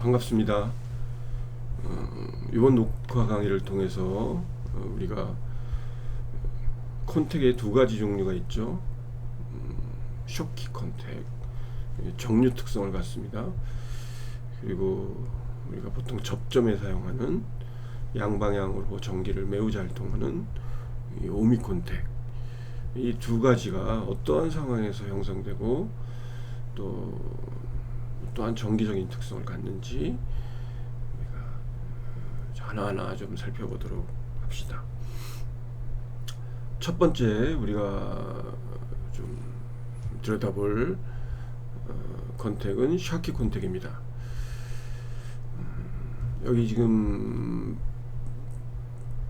반갑습니다. 이번 녹화 강의를 통해서 우리가 컨택의 두 가지 종류가 있죠. 쇼키 컨택, 정류 특성을 갖습니다. 그리고 우리가 보통 접점에 사용하는 양방향으로 전기를 매우 잘 통하는 이 오미 컨택, 이 두 가지가 어떠한 상황에서 형성되고 또한 정기적인 특성을 갖는지 우리가 하나하나 좀 살펴보도록 합시다. 첫 번째 우리가 좀 들여다볼 컨택은 샤키 컨택입니다. 여기 지금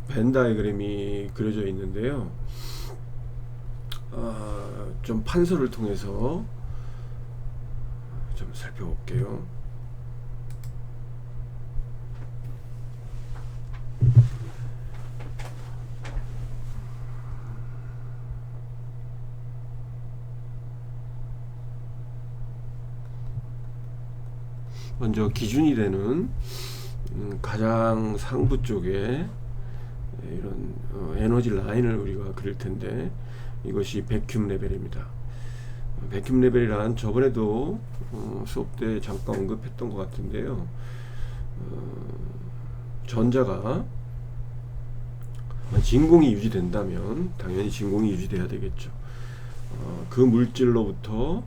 벤 다이그램이 그려져 있는데요. 좀 판서를 통해서 좀 살펴볼게요. 먼저 기준이 되는 가장 상부 쪽에 이런 에너지 라인을 우리가 그릴 텐데, 이것이 백큐մ 레벨입니다. 백큐մ 레벨이란 저번에도 수업 때 잠깐 언급했던 것 같은데요. 전자가 진공이 유지된다면 당연히 진공이 유지돼야 되겠죠. 그 물질로부터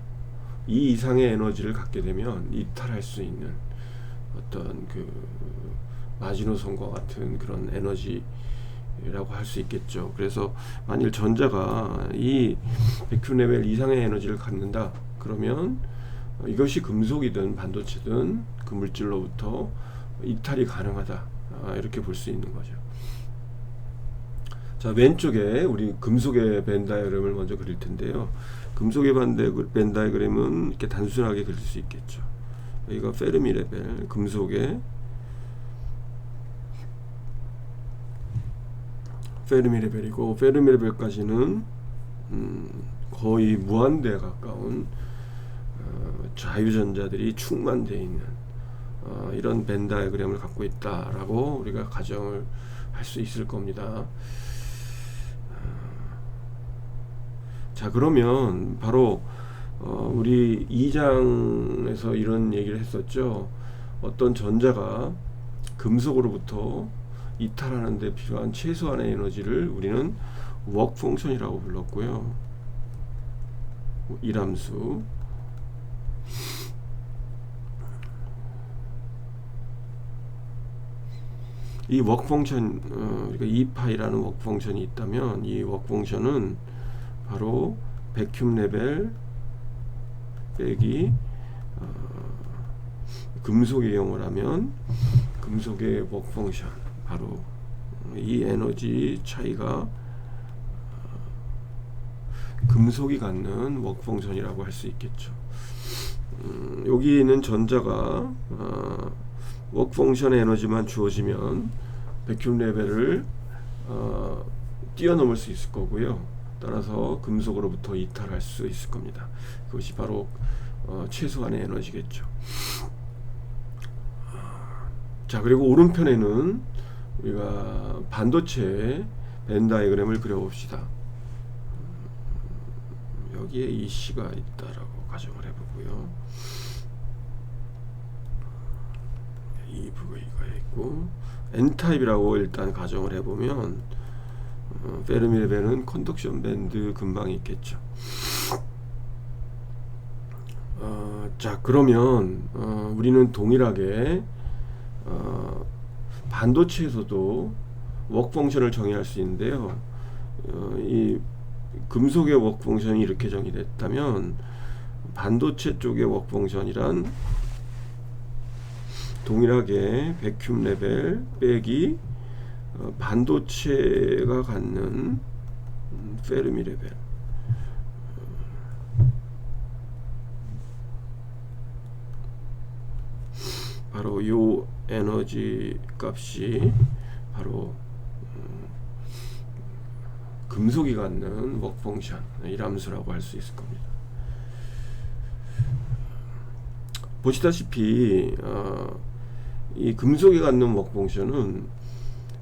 이 이상의 에너지를 갖게 되면 이탈할 수 있는 어떤 그 마지노선과 같은 그런 에너지라고 할 수 있겠죠. 그래서 만일 전자가 이 백큐մ 레벨 이상의 에너지를 갖는다 그러면 이것이 금속이든 반도체든 그 물질로부터 이탈이 가능하다, 이렇게 볼 수 있는 거죠. 자, 왼쪽에 우리 금속의 벤 다이그램을 먼저 그릴 텐데요. 금속의 벤 다이그램은 이렇게 단순하게 그릴 수 있겠죠. 여기가 페르미 레벨, 금속의 페르미 레벨이고, 페르미 레벨까지는 거의 무한대에 가까운 자유전자들이 충만되어 있는 이런 벤 다이그램을 갖고 있다라고 우리가 가정을 할 수 있을 겁니다. 자, 그러면 바로 우리 2장에서 이런 얘기를 했었죠. 어떤 전자가 금속으로부터 이탈하는 데 필요한 최소한의 에너지를 우리는 워크 펑션이라고 불렀고요. 일함수. 이 워크 펑션, 그러니까 E파이라는 워크 펑션이 있다면, 이 워크 펑션은 바로 백큐մ 레벨 빼기 금속의 경우라면 금속의 워크 펑션, 바로 이 에너지 차이가 금속이 갖는 워크 펑션이라고 할 수 있겠죠. 여기 있는 전자가 워크 펑션의 에너지만 주어지면 백큐մ 레벨을 뛰어넘을 수 있을 거고요. 따라서 금속으로부터 이탈할 수 있을 겁니다. 그것이 바로 최소한의 에너지겠죠. 자, 그리고 오른편에는 우리가 반도체 벤 다이그램을 그려봅시다. 여기에 EC가 있다라고 가정을 해보고요. EV가 있고, N타입이라고 일단 가정을 해보면 페르미 레벨은 컨덕션 밴드 근방이 있겠죠. 자, 그러면 우리는 동일하게 반도체에서도 워크 펑션을 정의할 수 있는데요. 이 금속의 워크 펑션이 이렇게 정의됐다면 반도체 쪽의 워크 펑션이란 동일하게 백큐մ 레벨 빼기 반도체가 갖는 페르미 레벨, 바로 요 에너지 값이 바로 금속이 갖는 워크 펑션, 일함수라고 할 수 있을 겁니다. 보시다시피 이 금속이 갖는 워크 펑션은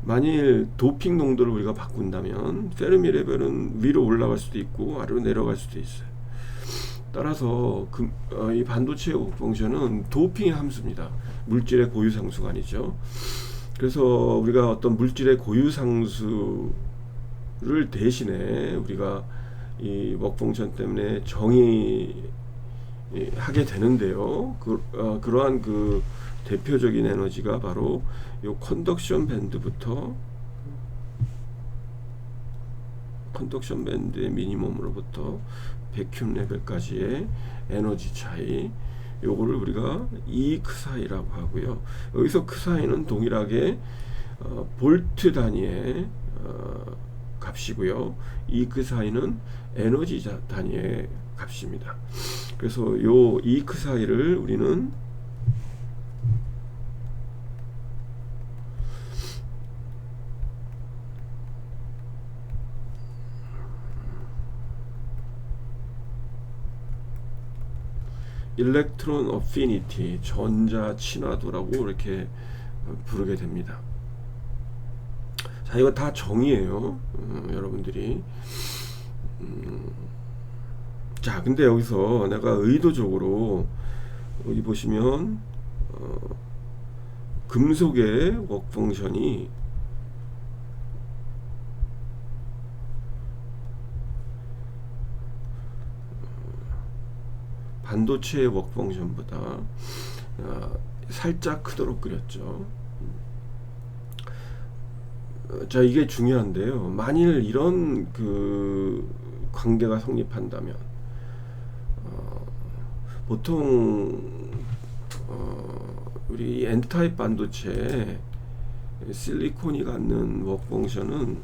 만일 도핑 농도를 우리가 바꾼다면 페르미 레벨은 위로 올라갈 수도 있고 아래로 내려갈 수도 있어요. 따라서 이 반도체의 워크 펑션은 도핑의 함수입니다. 물질의 고유 상수가 아니죠. 그래서 우리가 어떤 물질의 고유 상수를 대신에 우리가 이 워크 펑션 때문에 정의하게 되는데요. 그러한 그 대표적인 에너지가 바로 요 컨덕션 밴드부터 컨덕션 밴드의 미니멈으로부터 백큐 레벨까지의 에너지 차이, 요거를 우리가 E 크 사이라고 하고요. 여기서 크 사이는 동일하게 볼트 단위의 값이고요. E 크 사이는 에너지 단위의 값입니다. 그래서 요 E 크 사이를 우리는 일렉트론 어피니티, 전자 친화도라고 이렇게 부르게 됩니다. 자, 이거 다 정의예요. 여러분들이. 자, 근데 여기서 내가 의도적으로 여기 보시면 금속의 워크 펑션이 반도체의 워크 펑션보다 살짝 크도록 그렸죠. 자, 이게 중요한데요. 만일 이런 그 관계가 성립한다면 보통 우리 N타입 반도체 실리콘이 갖는 워크 펑션은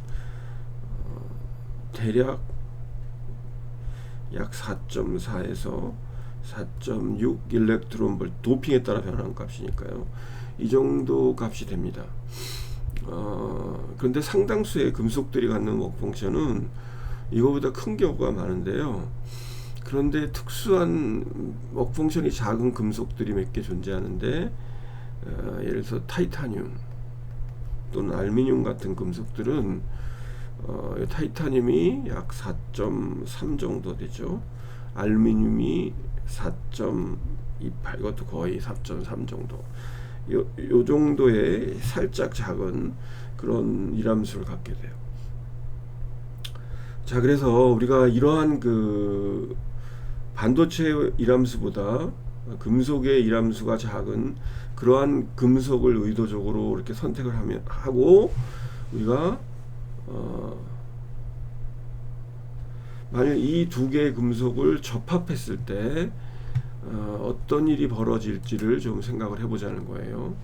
대략 약 4.4에서 4.6 일렉트론 볼트, 도핑에 따라 변하는 값이니까요. 이 정도 값이 됩니다. 그런데 상당수의 금속들이 갖는 워크 펑션은 이거보다 큰 경우가 많은데요. 그런데 특수한 워크 펑션이 작은 금속들이 몇 개 존재하는데, 예를 들어서 타이타늄 또는 알루미늄 같은 금속들은 타이타늄이 약 4.3 정도 되죠. 알루미늄이 4.28, 이것도 거의 4.3 정도. 요 정도의 살짝 작은 그런 일함수를 갖게 돼요. 자, 그래서 우리가 이러한 그 반도체 일함수보다 금속의 일함수가 작은 그러한 금속을 의도적으로 이렇게 선택을 하고 우리가 만약 이 두 개의 금속을 접합했을 때 어떤 일이 벌어질지를 좀 생각을 해보자는 거예요.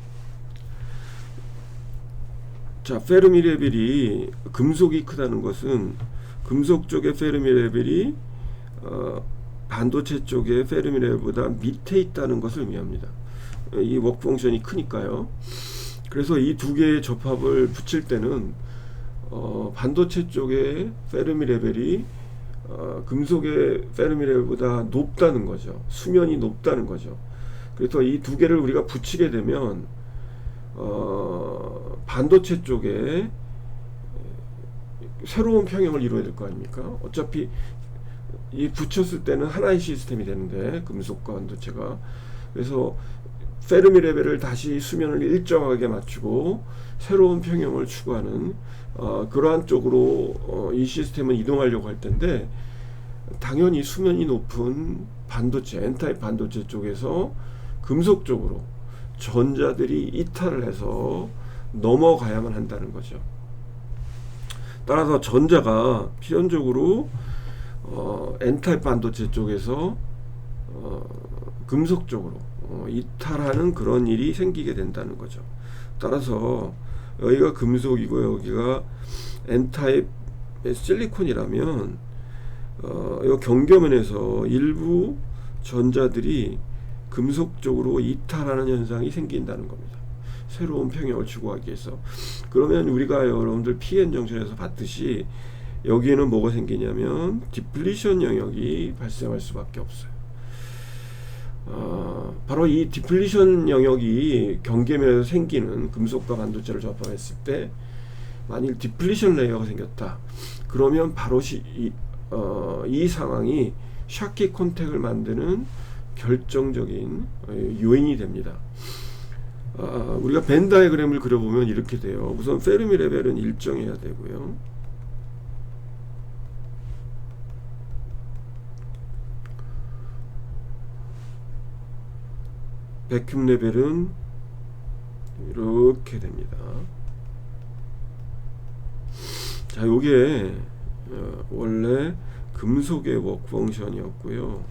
자, 페르미 레벨이 금속이 크다는 것은 금속 쪽의 페르미 레벨이 반도체 쪽의 페르미 레벨보다 밑에 있다는 것을 의미합니다. 이 워크 펑션이 크니까요. 그래서 이 두 개의 접합을 붙일 때는 반도체 쪽의 페르미 레벨이 금속의 페르미 레벨보다 높다는 거죠. 수면이 높다는 거죠. 그래서 이 두 개를 우리가 붙이게 되면 반도체 쪽에 새로운 평형을 이루어야 될 거 아닙니까? 어차피 이 붙였을 때는 하나의 시스템이 되는데, 금속과 반도체가. 그래서 페르미 레벨을 다시 수면을 일정하게 맞추고 새로운 평형을 추구하는 그러한 쪽으로 이 시스템은 이동하려고 할 텐데, 당연히 수면이 높은 반도체, N타입 반도체 쪽에서 금속 쪽으로 전자들이 이탈을 해서 넘어가야만 한다는 거죠. 따라서 전자가 필연적으로 N타입 반도체 쪽에서 금속 쪽으로 이탈하는 그런 일이 생기게 된다는 거죠. 따라서 여기가 금속이고 여기가 N타입 실리콘이라면 이 경계면에서 일부 전자들이 금속 쪽으로 이탈하는 현상이 생긴다는 겁니다. 새로운 평형을 추구하기 위해서. 그러면 우리가 여러분들 PN 정션에서 봤듯이 여기에는 뭐가 생기냐면 디플리션 영역이 발생할 수밖에 없어요. 바로 이 디플리션 영역이 경계면에서 생기는 금속과 반도체를 접합했을 때 만일 디플리션 레이어가 생겼다. 그러면 바로 이 상황이 샤키 콘택을 만드는 결정적인 요인이 됩니다. 우리가 벤 다이어그램을 그려보면 이렇게 돼요. 우선 페르미 레벨은 일정해야 되고요. 백큐ම් 레벨은 이렇게 됩니다. 자, 요게 원래 금속의 워크 펑션이었고요.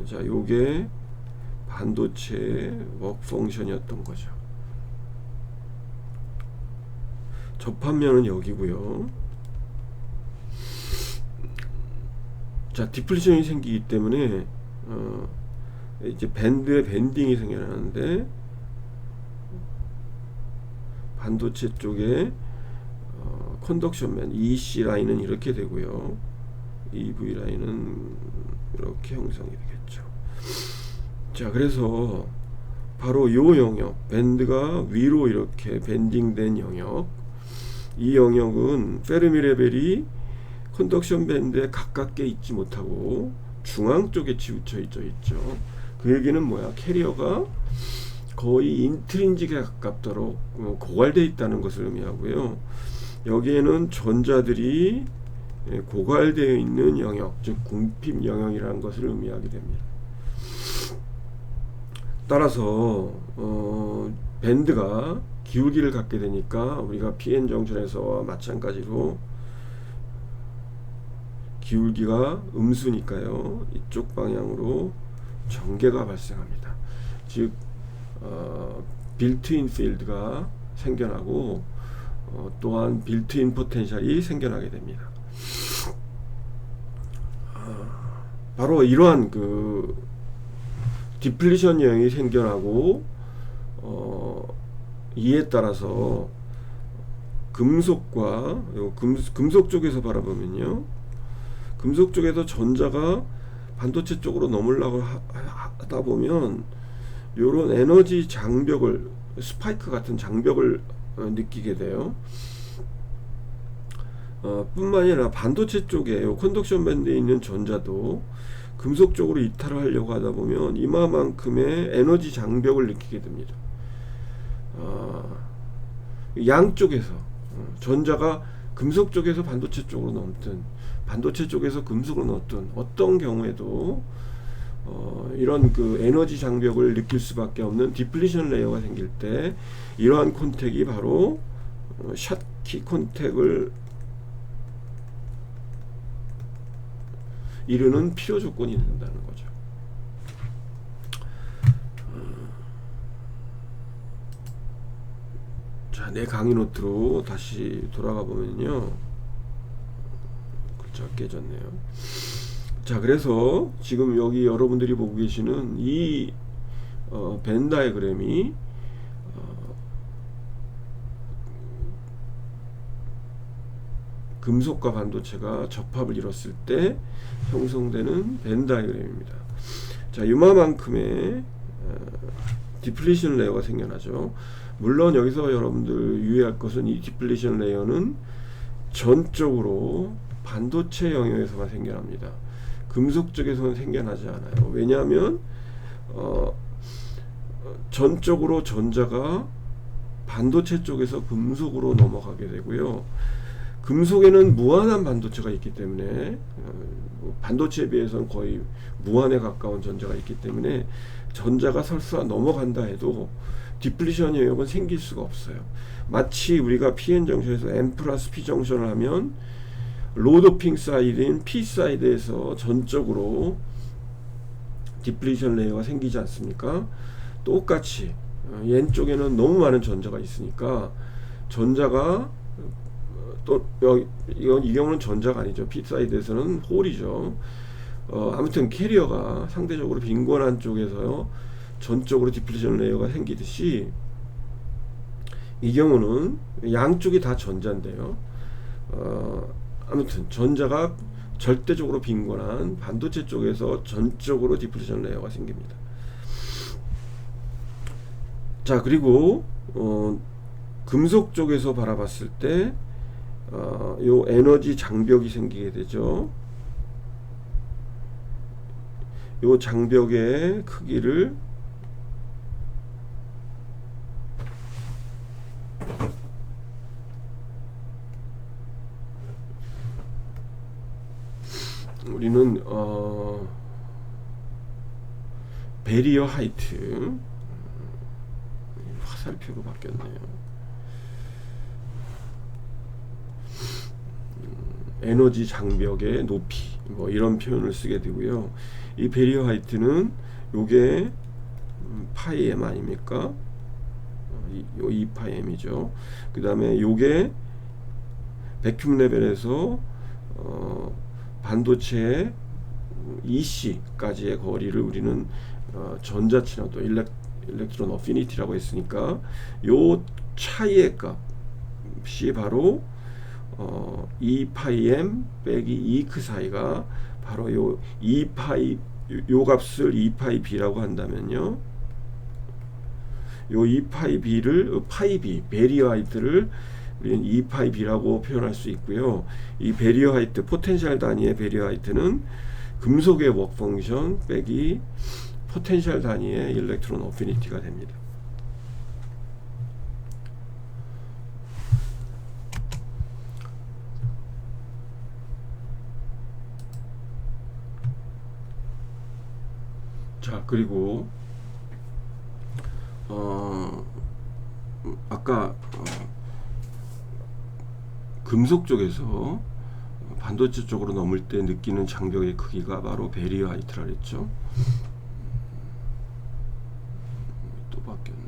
자, 요게 반도체의 워크 펑션이었던 거죠. 접합면은 여기고요. 자, 디플리션이 생기기 때문에 이제 밴드의 밴딩이 생겨나는데 반도체 쪽에 컨덕션 밴드 EC 라인은 이렇게 되고요. EV 라인은 이렇게 형성이 되겠죠. 자, 그래서 바로 요 영역, 밴드가 위로 이렇게 밴딩된 영역, 이 영역은 페르미 레벨이 컨덕션 밴드에 가깝게 있지 못하고 중앙 쪽에 치우쳐 있죠. 그 얘기는 뭐야? 캐리어가 거의 인트린직에 가깝도록 고갈되어 있다는 것을 의미하고요. 여기에는 전자들이 고갈되어 있는 영역, 즉 궁핍 영역이라는 것을 의미하게 됩니다. 따라서 밴드가 기울기를 갖게 되니까 우리가 PN 정션에서와 마찬가지로 기울기가 음수니까요. 이쪽 방향으로 전개가 발생합니다. 즉 빌트인 필드가 생겨나고 또한 빌트인 포텐셜이 생겨나게 됩니다. 바로 이러한 그 디플리션 영역이 생겨나고 이에 따라서 금속과 금속 쪽에서 바라보면요, 금속 쪽에서 전자가 반도체 쪽으로 넘으려고 하다 보면 요런 에너지 장벽을, 스파이크 같은 장벽을 느끼게 돼요. 뿐만 아니라 반도체 쪽에 컨덕션 밴드에 있는 전자도 금속 쪽으로 이탈을 하려고 하다 보면 이마만큼의 에너지 장벽을 느끼게 됩니다. 양쪽에서 전자가 금속 쪽에서 반도체 쪽으로 넘든 반도체 쪽에서 금속으로 넘든 어떤 경우에도 이런 그 에너지 장벽을 느낄 수밖에 없는 디플리션 레이어가 생길 때 이러한 콘택이 바로 샤키 콘택을 이루는 필요 조건이 된다는 거죠. 자, 내 강의 노트로 다시 돌아가 보면요, 글자가 깨졌네요. 자, 그래서 지금 여기 여러분들이 보고 계시는 이 벤 다이어그램이 금속과 반도체가 접합을 이뤘을 때 형성되는 벤 다이어그램입니다. 자, 이만큼의 디플리션 레이어가 생겨나죠. 물론 여기서 여러분들 유의할 것은 이 디플리션 레이어는 전적으로 반도체 영역에서만 생겨납니다. 금속 쪽에서는 생겨나지 않아요. 왜냐하면 전적으로 전자가 반도체 쪽에서 금속으로 넘어가게 되고요. 금속에는 무한한 반도체가 있기 때문에 반도체에 비해서는 거의 무한에 가까운 전자가 있기 때문에 전자가 설사 넘어간다 해도 디플리션 영역은 생길 수가 없어요. 마치 우리가 PN 정션에서 M 플러스 P 정션을 하면 로도핑 사이드인 P 사이드에서 전적으로 디플리션 레이어가 생기지 않습니까? 똑같이 왼쪽에는 너무 많은 전자가 있으니까 전자가 또 이 경우는 전자가 아니죠. P 사이드에서는 홀이죠. 아무튼 캐리어가 상대적으로 빈곤한 쪽에서요 전적으로 디플리션 레이어가 생기듯이 이 경우는 양쪽이 다 전자인데요. 아무튼 전자가 절대적으로 빈곤한 반도체 쪽에서 전적으로 디플리션 레이어가 생깁니다. 자, 그리고 금속 쪽에서 바라봤을 때 요 에너지 장벽이 생기게 되죠. 요 장벽의 크기를 우리는 베리어 하이트, 화살표로 바뀌었네요. 에너지 장벽의 높이, 뭐 이런 표현을 쓰게 되고요. 이 베리어 하이트는 요게 파이 m 아닙니까? 요 2파이 m이죠. 그 다음에 요게 백큐ම් 레벨에서 반도체의 EC까지의 거리를 우리는 전자친화도 일렉트론 어피니티라고 했으니까 요 차이의 값이 바로 2파이 빼기 2크 사이가 바로 요 2파이, 요 값을 2파이 b라고 한다면요, 요 2파이 b를 파이 b, 베리어 하이트를 우리는 2파이 b라고 표현할 수 있고요. 이 베리어 하이트, 포텐셜 단위의 베리어 하이트는 금속의 워크 펑션 빼기 포텐셜 단위의 일렉트론 어피니티가 됩니다. 자, 그리고 아까 금속 쪽에서 반도체 쪽으로 넘을 때 느끼는 장벽의 크기가 바로 베리어 하이트라 그랬죠. 또 바뀌었네.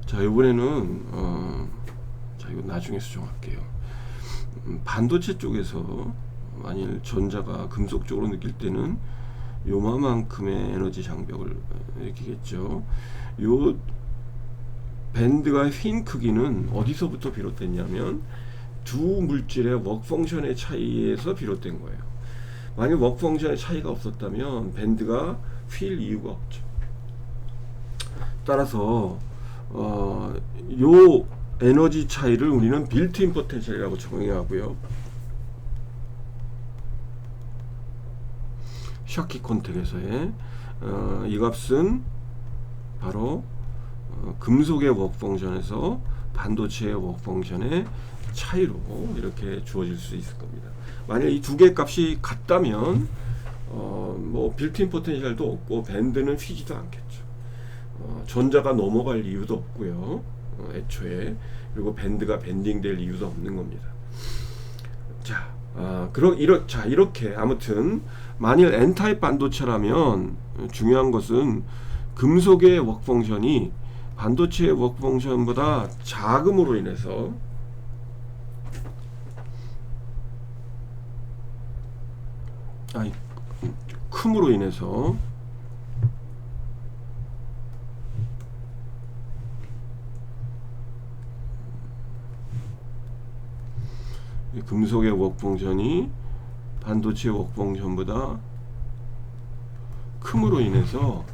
자, 이번에는 자, 이거 나중에 수정할게요. 반도체 쪽에서 만일 전자가 금속 쪽으로 느낄 때는 요만큼의 에너지 장벽을 느끼겠죠. 요 밴드가 휜 크기는 어디서부터 비롯됐냐면 두 물질의 워크 펑션의 차이에서 비롯된 거예요. 만약 워크 펑션의 차이가 없었다면 밴드가 휠 이유가 없죠. 따라서 요 에너지 차이를 우리는 빌트인 포텐셜이라고 정의하고요. 샤키 콘텍에서의 이 값은 바로 금속의 워크 펑션에서 반도체의 워크 펑션의 차이로 이렇게 주어질 수 있을 겁니다. 만약 이 두 개 값이 같다면 뭐 빌트인 포텐셜도 없고 밴드는 휘지도 않겠죠. 전자가 넘어갈 이유도 없고요. 애초에. 그리고 밴드가 밴딩 될 이유도 없는 겁니다. 자, 이렇게 아무튼 만일 N타입 반도체라면 중요한 것은 금속의 워크 펑션이 반도체의 워크 펑션보다 작음으로 인해서 큼으로 인해서 금속의 워크 펑션이 반도체 워크 펑션보다 큼으로 인해서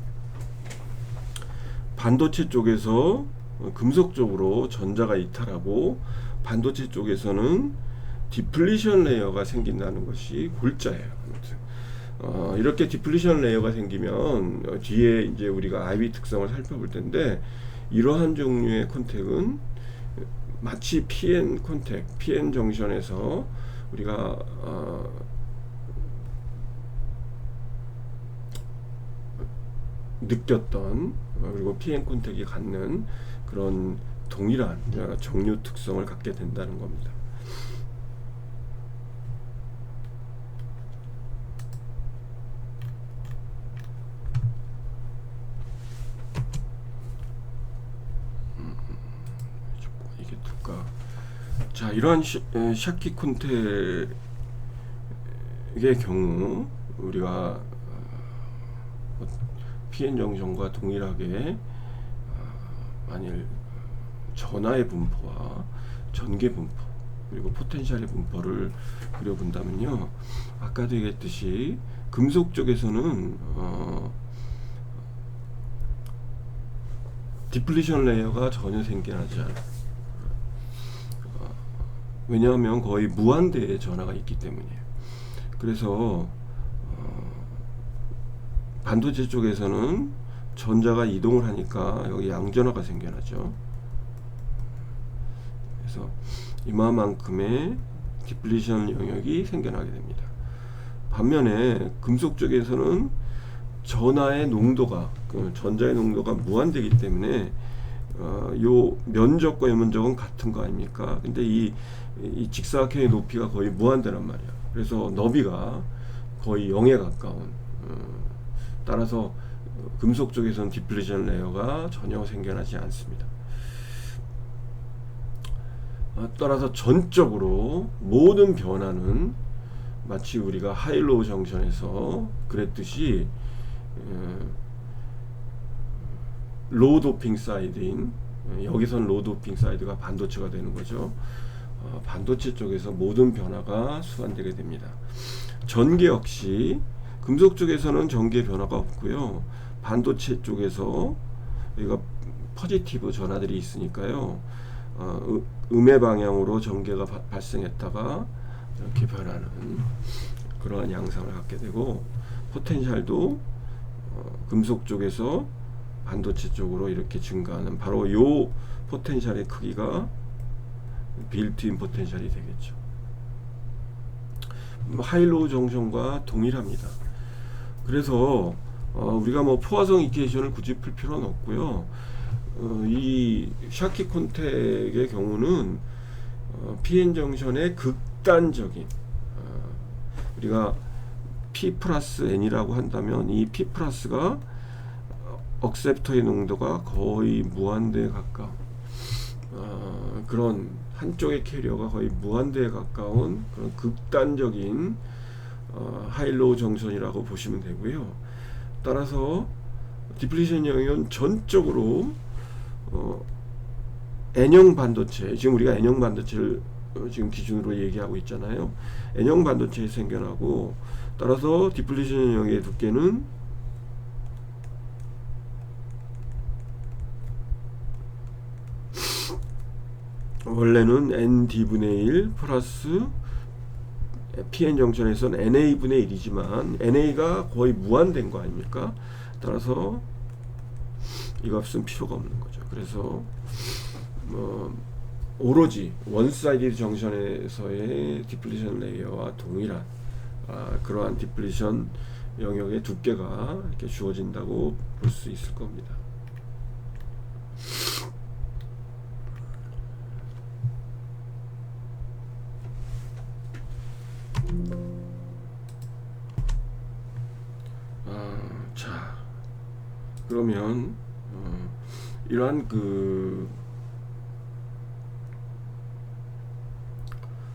반도체 쪽에서 금속 쪽으로 전자가 이탈하고 반도체 쪽에서는 디플리션 레이어가 생긴다는 것이 골자예요. 아무튼 이렇게 디플리션 레이어가 생기면 뒤에 이제 우리가 IV 특성을 살펴볼 텐데, 이러한 종류의 콘택은 마치 PN 콘택, PN 정션에서 우리가 느꼈던 그리고 PN 콘택이 갖는 그런 동일한 정류 특성을 갖게 된다는 겁니다. 이게 둘까? 자, 이러한 샤키 콘택의 경우 우리가 PN 정션과 동일하게 만일 전하의 분포와 전개 분포 그리고 포텐셜의 분포를 그려본다면요, 아까도 얘기했듯이 금속 쪽에서는 디플리션 레이어가 전혀 생겨나지 않아요. 왜냐하면 거의 무한대의 전하가 있기 때문이에요. 그래서 반도체 쪽에서는 전자가 이동을 하니까 여기 양전하가 생겨나죠. 그래서 이마만큼의 디플리션 영역이 생겨나게 됩니다. 반면에 금속 쪽에서는 전하의 농도가, 전자의 농도가 무한대이기 때문에 요 면적과 요 면적은 같은 거 아닙니까? 근데 이 직사각형의 높이가 거의 무한대란 말이야. 그래서 너비가 거의 0에 가까운, 따라서 금속 쪽에서는 디플리션 레이어가 전혀 생겨나지 않습니다. 따라서 전적으로 모든 변화는 마치 우리가 하이로우 정션에서 그랬듯이 로우 도핑 사이드인, 여기선 로우 도핑 사이드가 반도체가 되는 거죠. 반도체 쪽에서 모든 변화가 수반되게 됩니다. 전개 역시 금속 쪽에서는 전개 변화가 없고요. 반도체 쪽에서 여기가 포지티브 전하들이 있으니까요. 음의 방향으로 전개가 발생했다가 이렇게 변하는 그러한 양상을 갖게 되고, 포텐셜도 금속 쪽에서 반도체 쪽으로 이렇게 증가하는, 바로 요 포텐셜의 크기가 빌트인 포텐셜이 되겠죠. 하이로우 정션과 동일합니다. 그래서 우리가 뭐 포화성 이퀘이션을 굳이 풀 필요는 없고요. 이 샤키 콘텍의 경우는 PN 정션의 극단적인, 우리가 P 플러스 N이라고 한다면 이 P 플러스가 억셉터의 농도가 거의 무한대에 가까운, 그런 한쪽의 캐리어가 거의 무한대에 가까운 그런 극단적인 하이로우 정션이라고 보시면 되고요. 따라서 디플리션 영역은 전적으로 N형 반도체, 지금 우리가 N형 반도체를 지금 기준으로 얘기하고 있잖아요. N형 반도체에 생겨나고, 따라서 디플리션 영역의 두께는 원래는 ND분의 1 플러스 PN 정션에서는 NA분의 1이지만 NA가 거의 무한대인 거 아닙니까? 따라서 이 값은 필요가 없는 거죠. 그래서 오로지 원사이드 정션에서의 디플리션 레이어와 동일한 그러한 디플리션 영역의 두께가 이렇게 주어진다고 볼 수 있을 겁니다. 자, 그러면 이러한 그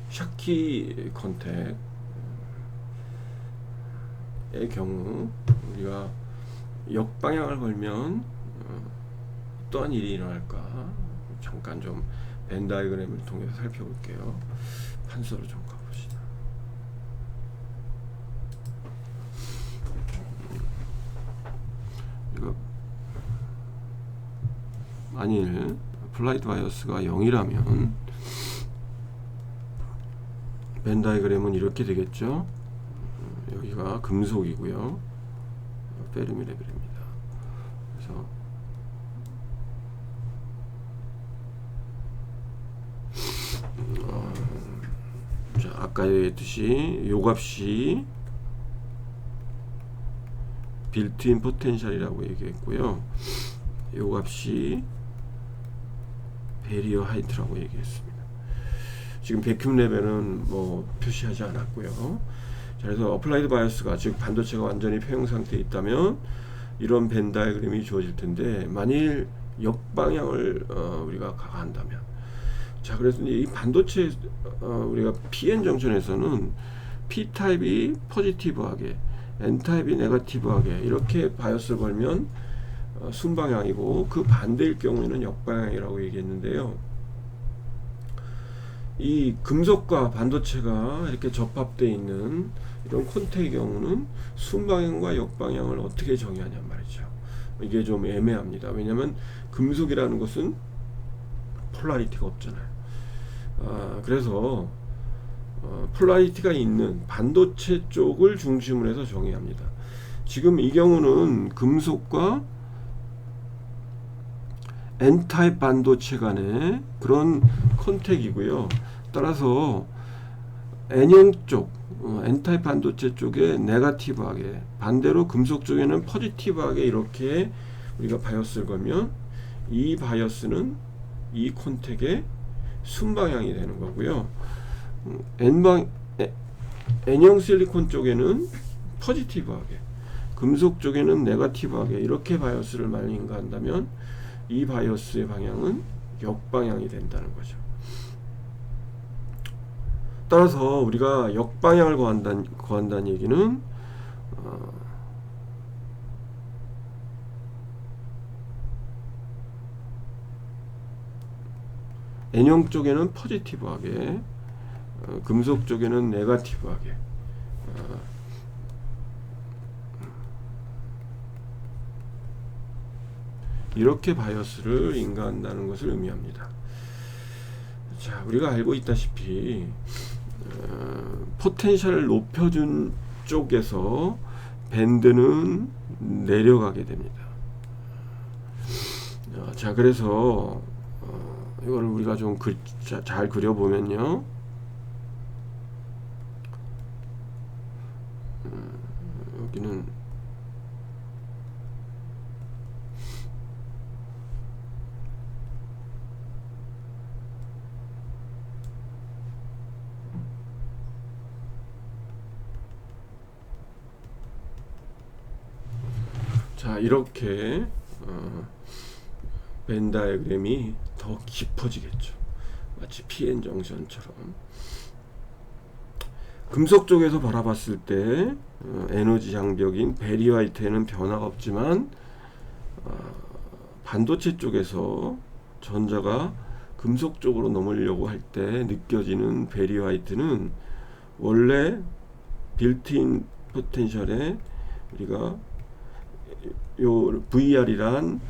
샤키 컨택의 경우 우리가 역방향을 걸면 어떠한 일이 일어날까 잠깐 좀 벤 다이그램을 통해서 살펴볼게요. 판서로 좀 가봅시다. 이거 만일 플라이드 바이어스가 0이라면 벤 다이그램은 이렇게 되겠죠. 여기가 금속이고요, 페르미 레벨입니다. 그래서 자, 아까 얘기했듯이 요 값이 빌트인 포텐셜이라고 얘기했고요, 요 값이 베리어 하이트라고 얘기했습니다. 지금 베큐um 레벨은 뭐 표시하지 않았고요. 자, 그래서 어플라이드 바이어스가, 즉 반도체가 완전히 폐형 상태에 있다면 이런 벤 다이그램이 주어질 텐데, 만일 역방향을 우리가 가한다면, 자, 그래서 이 반도체 우리가 PN 정션에서는 P 타입이 포지티브하게, N 타입이 네거티브하게 이렇게 바이어스를 걸면 순방향이고 그 반대일 경우에는 역방향이라고 얘기했는데요. 이 금속과 반도체가 이렇게 접합되어 있는 이런 콘택의 경우는 순방향과 역방향을 어떻게 정의하냔 말이죠. 이게 좀 애매합니다. 왜냐하면 금속이라는 것은 폴라리티가 없잖아요. 그래서 폴라리티가 있는 반도체 쪽을 중심으로 해서 정의합니다. 지금 이 경우는 금속과 N타입 반도체 간의 그런 컨택이고요. 따라서 N형 쪽, N타입 반도체 쪽에 네거티브하게, 반대로 금속 쪽에는 포지티브하게 이렇게 우리가 바이어스를 걸면 이 바이어스는 이 콘택의 순방향이 되는 거고요. N형 실리콘 쪽에는 포지티브하게, 금속 쪽에는 네거티브하게 이렇게 바이어스를 말린다면 이 바이어스의 방향은 역방향이 된다는 거죠. 따라서 우리가 역방향을 구한다는 얘기는 N형 쪽에는 포지티브하게, 금속 쪽에는 네거티브하게, 이렇게 바이어스를 인가한다는 것을 의미합니다. 자, 우리가 알고 있다시피 포텐셜을 높여준 쪽에서 밴드는 내려가게 됩니다. 자, 그래서 이걸 우리가 좀 잘 그려보면요. 여기는 자, 이렇게 벤 다이어그램이 더 깊어지겠죠. 마치 PN 정션처럼. 금속 쪽에서 바라봤을 때 에너지 장벽인 베리화이트에는 변화가 없지만 반도체 쪽에서 전자가 금속 쪽으로 넘으려고 할 때 느껴지는 베리화이트는 원래 빌트인 포텐셜에 우리가 요 VR이란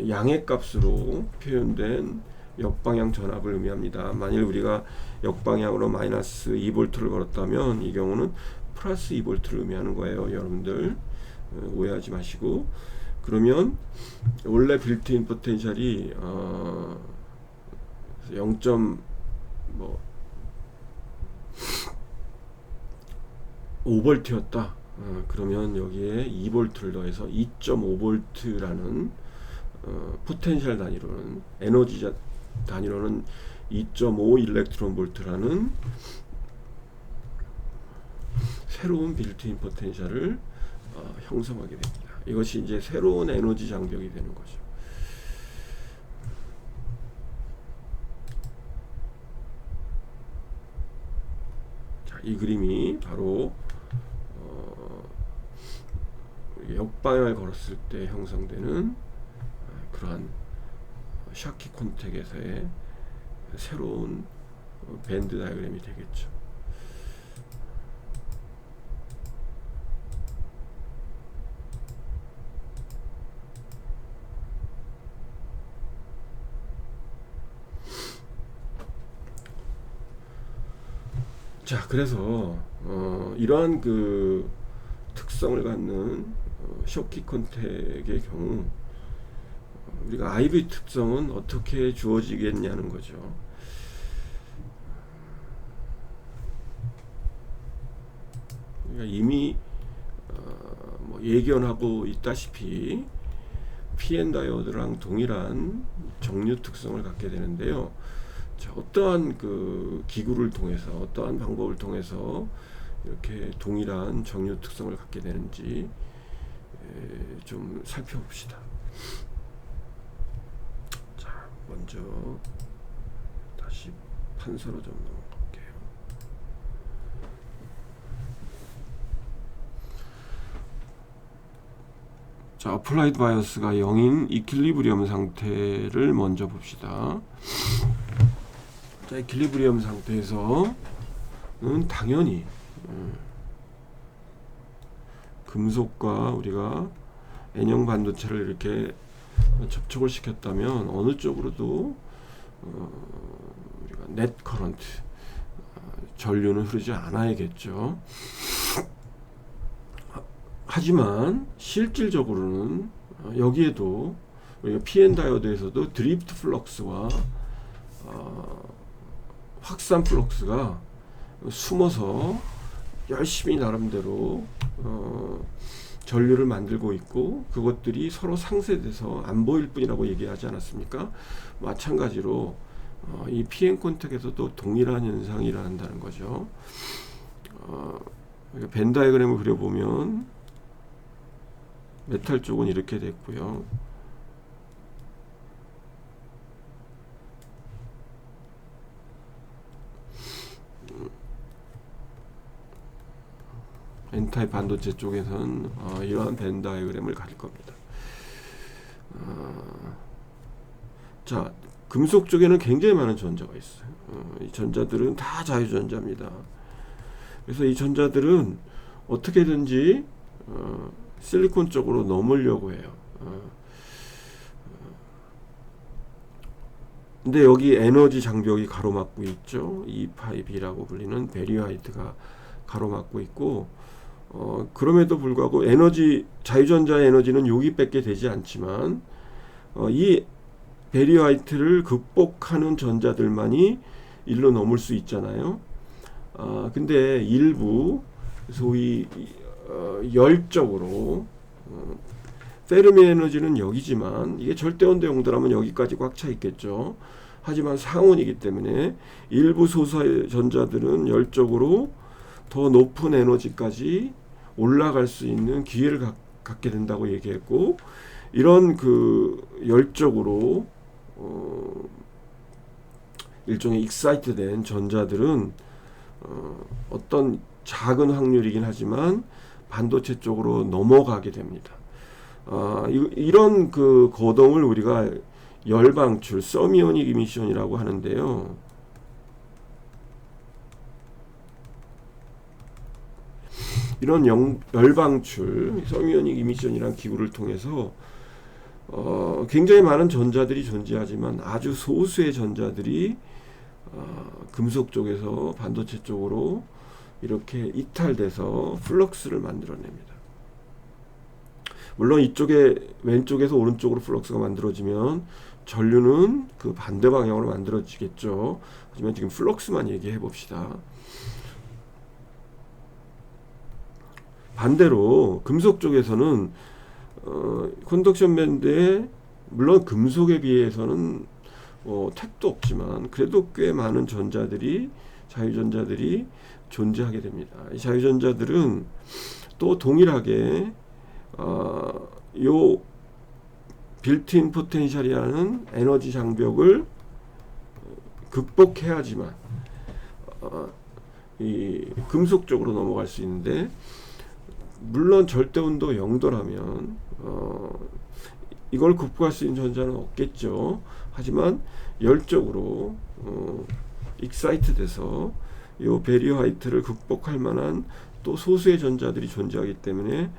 양의 값으로 표현된 역방향 전압을 의미합니다. 만일 우리가 역방향으로 마이너스 2V를 걸었다면 이 경우는 플러스 2V를 의미하는 거예요. 여러분들 오해하지 마시고. 그러면 원래 빌트인 포텐셜이 0.5V였다. 그러면 여기에 2V를 더해서 2.5V라는 포텐셜 단위로는, 에너지 단위로는 2.5 일렉트론 볼트라는 새로운 빌트인 포텐셜을 형성하게 됩니다. 이것이 이제 새로운 에너지 장벽이 되는 거죠. 자, 이 그림이 바로 역방향을 걸었을 때 형성되는 그러한 샤키 콘택에서의 새로운 밴드 다이어그램이 되겠죠. 자, 그래서 이러한 그 특성을 갖는 샤키 콘택의 경우 우리가 IV 특성은 어떻게 주어지겠냐는 거죠. 우리가 이미 예견하고 있다시피 PN 다이오드랑 동일한 정류 특성을 갖게 되는데요. 자, 어떠한 그 기구를 통해서, 어떠한 방법을 통해서 이렇게 동일한 정류 특성을 갖게 되는지 좀 살펴봅시다. 자, 먼저 다시 판서로 좀 넘어갈게요. 자, 어플라이드 바이어스가 0인 이퀄리브리엄 상태를 먼저 봅시다. 자, 이퀄리브리엄 상태에서는 당연히 금속과 우리가 N형 반도체를 이렇게 접촉을 시켰다면 어느 쪽으로도 우리가 넷 커런트, 전류는 흐르지 않아야겠죠. 하지만 실질적으로는 여기에도 우리가 PN 다이오드에서도 드리프트 플럭스와 확산 플럭스가 숨어서 열심히 나름대로 전류를 만들고 있고, 그것들이 서로 상쇄돼서 안 보일 뿐이라고 얘기하지 않았습니까? 마찬가지로 이 PN 콘택에서도 동일한 현상이 일어난다는 거죠. 벤 다이어그램을 그려보면 메탈 쪽은 이렇게 됐고요. N타입 반도체 쪽에서는 이러한 벤 다이어그램을 가질 겁니다. 자, 금속 쪽에는 굉장히 많은 전자가 있어요. 이 전자들은 다 자유전자입니다. 그래서 이 전자들은 어떻게든지 실리콘 쪽으로 넘으려고 해요. 근데 여기 에너지 장벽이 가로막고 있죠. E5B라고 불리는 베리어하이트가 가로막고 있고, 그럼에도 불구하고 자유전자의 에너지는 여기밖에 되지 않지만, 이 베리어하이트를 극복하는 전자들만이 일로 넘을 수 있잖아요. 근데 일부 소위 열적으로 페르미 에너지는 여기지만 이게 절대 온도 용도라면 여기까지 꽉 차 있겠죠. 하지만 상온이기 때문에 일부 소수의 전자들은 열적으로 더 높은 에너지까지 올라갈 수 있는 기회를 갖게 된다고 얘기했고, 이런 그 열적으로 일종의 익사이트된 전자들은 어떤 작은 확률이긴 하지만 반도체 쪽으로 넘어가게 됩니다. 이런 그 거동을 우리가 열방출, 서미오닉 이미션이라고 하는데요. 이런 열방출, 서미오닉 이미션이라는 기구를 통해서 굉장히 많은 전자들이 존재하지만 아주 소수의 전자들이 금속 쪽에서 반도체 쪽으로 이렇게 이탈돼서 플럭스를 만들어냅니다. 물론 이쪽에 왼쪽에서 오른쪽으로 플럭스가 만들어지면 전류는 그 반대 방향으로 만들어지겠죠. 하지만 지금 플럭스만 얘기해 봅시다. 반대로 금속 쪽에서는 컨덕션 밴드에 물론 금속에 비해서는 택도 없지만 그래도 꽤 많은 자유전자들이 존재하게 됩니다. 이 자유전자들은 또 동일하게 요 빌트인 포텐셜이라는 에너지 장벽을 극복해야지만 이 금속 쪽으로 넘어갈 수 있는데, 물론 절대온도 0도라면 이걸 극복할 수 있는 전자는 없겠죠. 하지만 열적으로 익사이트 돼서 이 베리어 하이트를 극복할 만한 또 소수의 전자들이 존재하기 때문에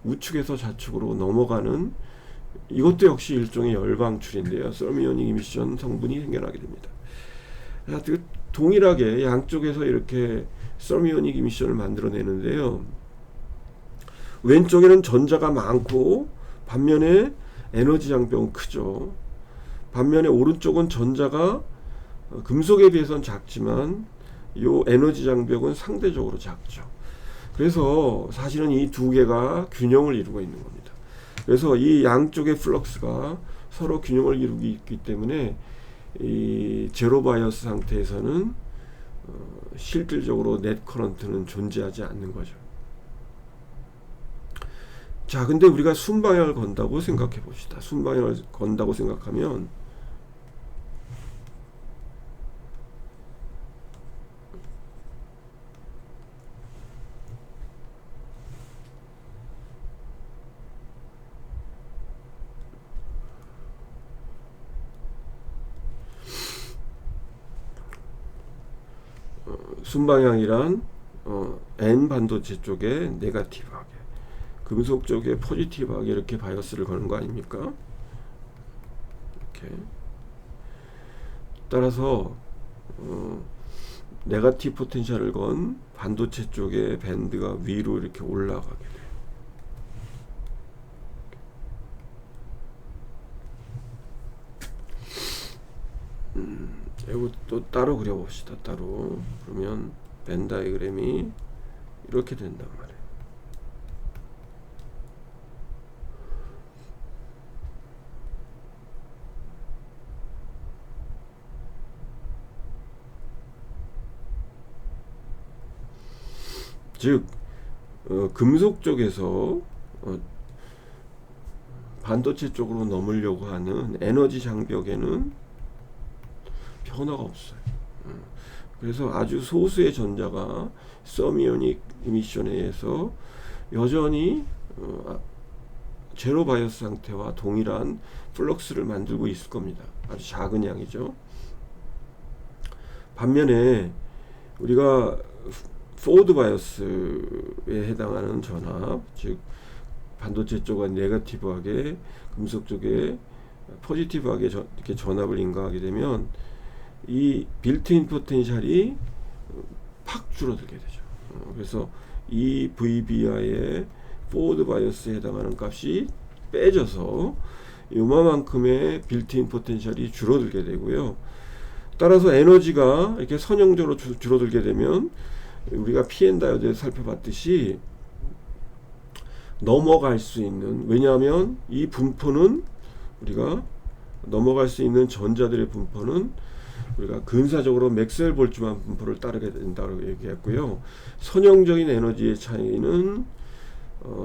우측에서 좌측으로 넘어가는, 이것도 역시 일종의 열방출인데요. 서미오닉 이미션 성분이 생겨나게 됩니다. 동일하게 양쪽에서 이렇게 서미오닉 이미션을 만들어내는데요. 왼쪽에는 전자가 많고 반면에 에너지 장벽은 크죠. 반면에 오른쪽은 전자가 금속에 비해서는 작지만 요 에너지 장벽은 상대적으로 작죠. 그래서 사실은 이 두 개가 균형을 이루고 있는 겁니다. 그래서 이 양쪽의 플럭스가 서로 균형을 이루고 있기 때문에 이 제로 바이어스 상태에서는 실질적으로 넷 커런트는 존재하지 않는 거죠. 자, 근데 우리가 순방향을 건다고 생각해 봅시다. 순방향을 건다고 생각하면 순방향이란 N 반도체 쪽에 네거티브하게, 금속 쪽에 포지티브하게 이렇게 바이어스를 거는 거 아닙니까? 이렇게. 따라서 네거티브 포텐셜을 건 반도체 쪽의 밴드가 위로 이렇게 올라가게 돼요. 이거 또 따로 그려봅시다. 따로. 그러면 밴 다이그램이 이렇게 된단 말이에요. 즉 금속 쪽에서 반도체 쪽으로 넘으려고 하는 에너지 장벽에는 변화가 없어요. 그래서 아주 소수의 전자가 서미오닉 이미션에 의해서 여전히 제로 바이어스 상태와 동일한 플럭스를 만들고 있을 겁니다. 아주 작은 양이죠. 반면에 우리가 포워드 바이어스에 해당하는 전압, 즉 반도체 쪽은 네거티브하게, 금속 쪽에 포지티브하게 이렇게 전압을 인가하게 되면 이 빌트인 포텐셜이 팍 줄어들게 되죠. 그래서 이 VBI의 포워드 바이어스에 해당하는 값이 빼져서 요만큼의 빌트인 포텐셜이 줄어들게 되고요. 따라서 에너지가 이렇게 선형적으로 줄어들게 되면 우리가 PN 다이오드에서 살펴봤듯이 넘어갈 수 있는, 왜냐하면 이 분포는 우리가 넘어갈 수 있는 전자들의 분포는 우리가 근사적으로 맥스웰 볼츠만 분포를 따르게 된다고 얘기했고요. 선형적인 에너지의 차이는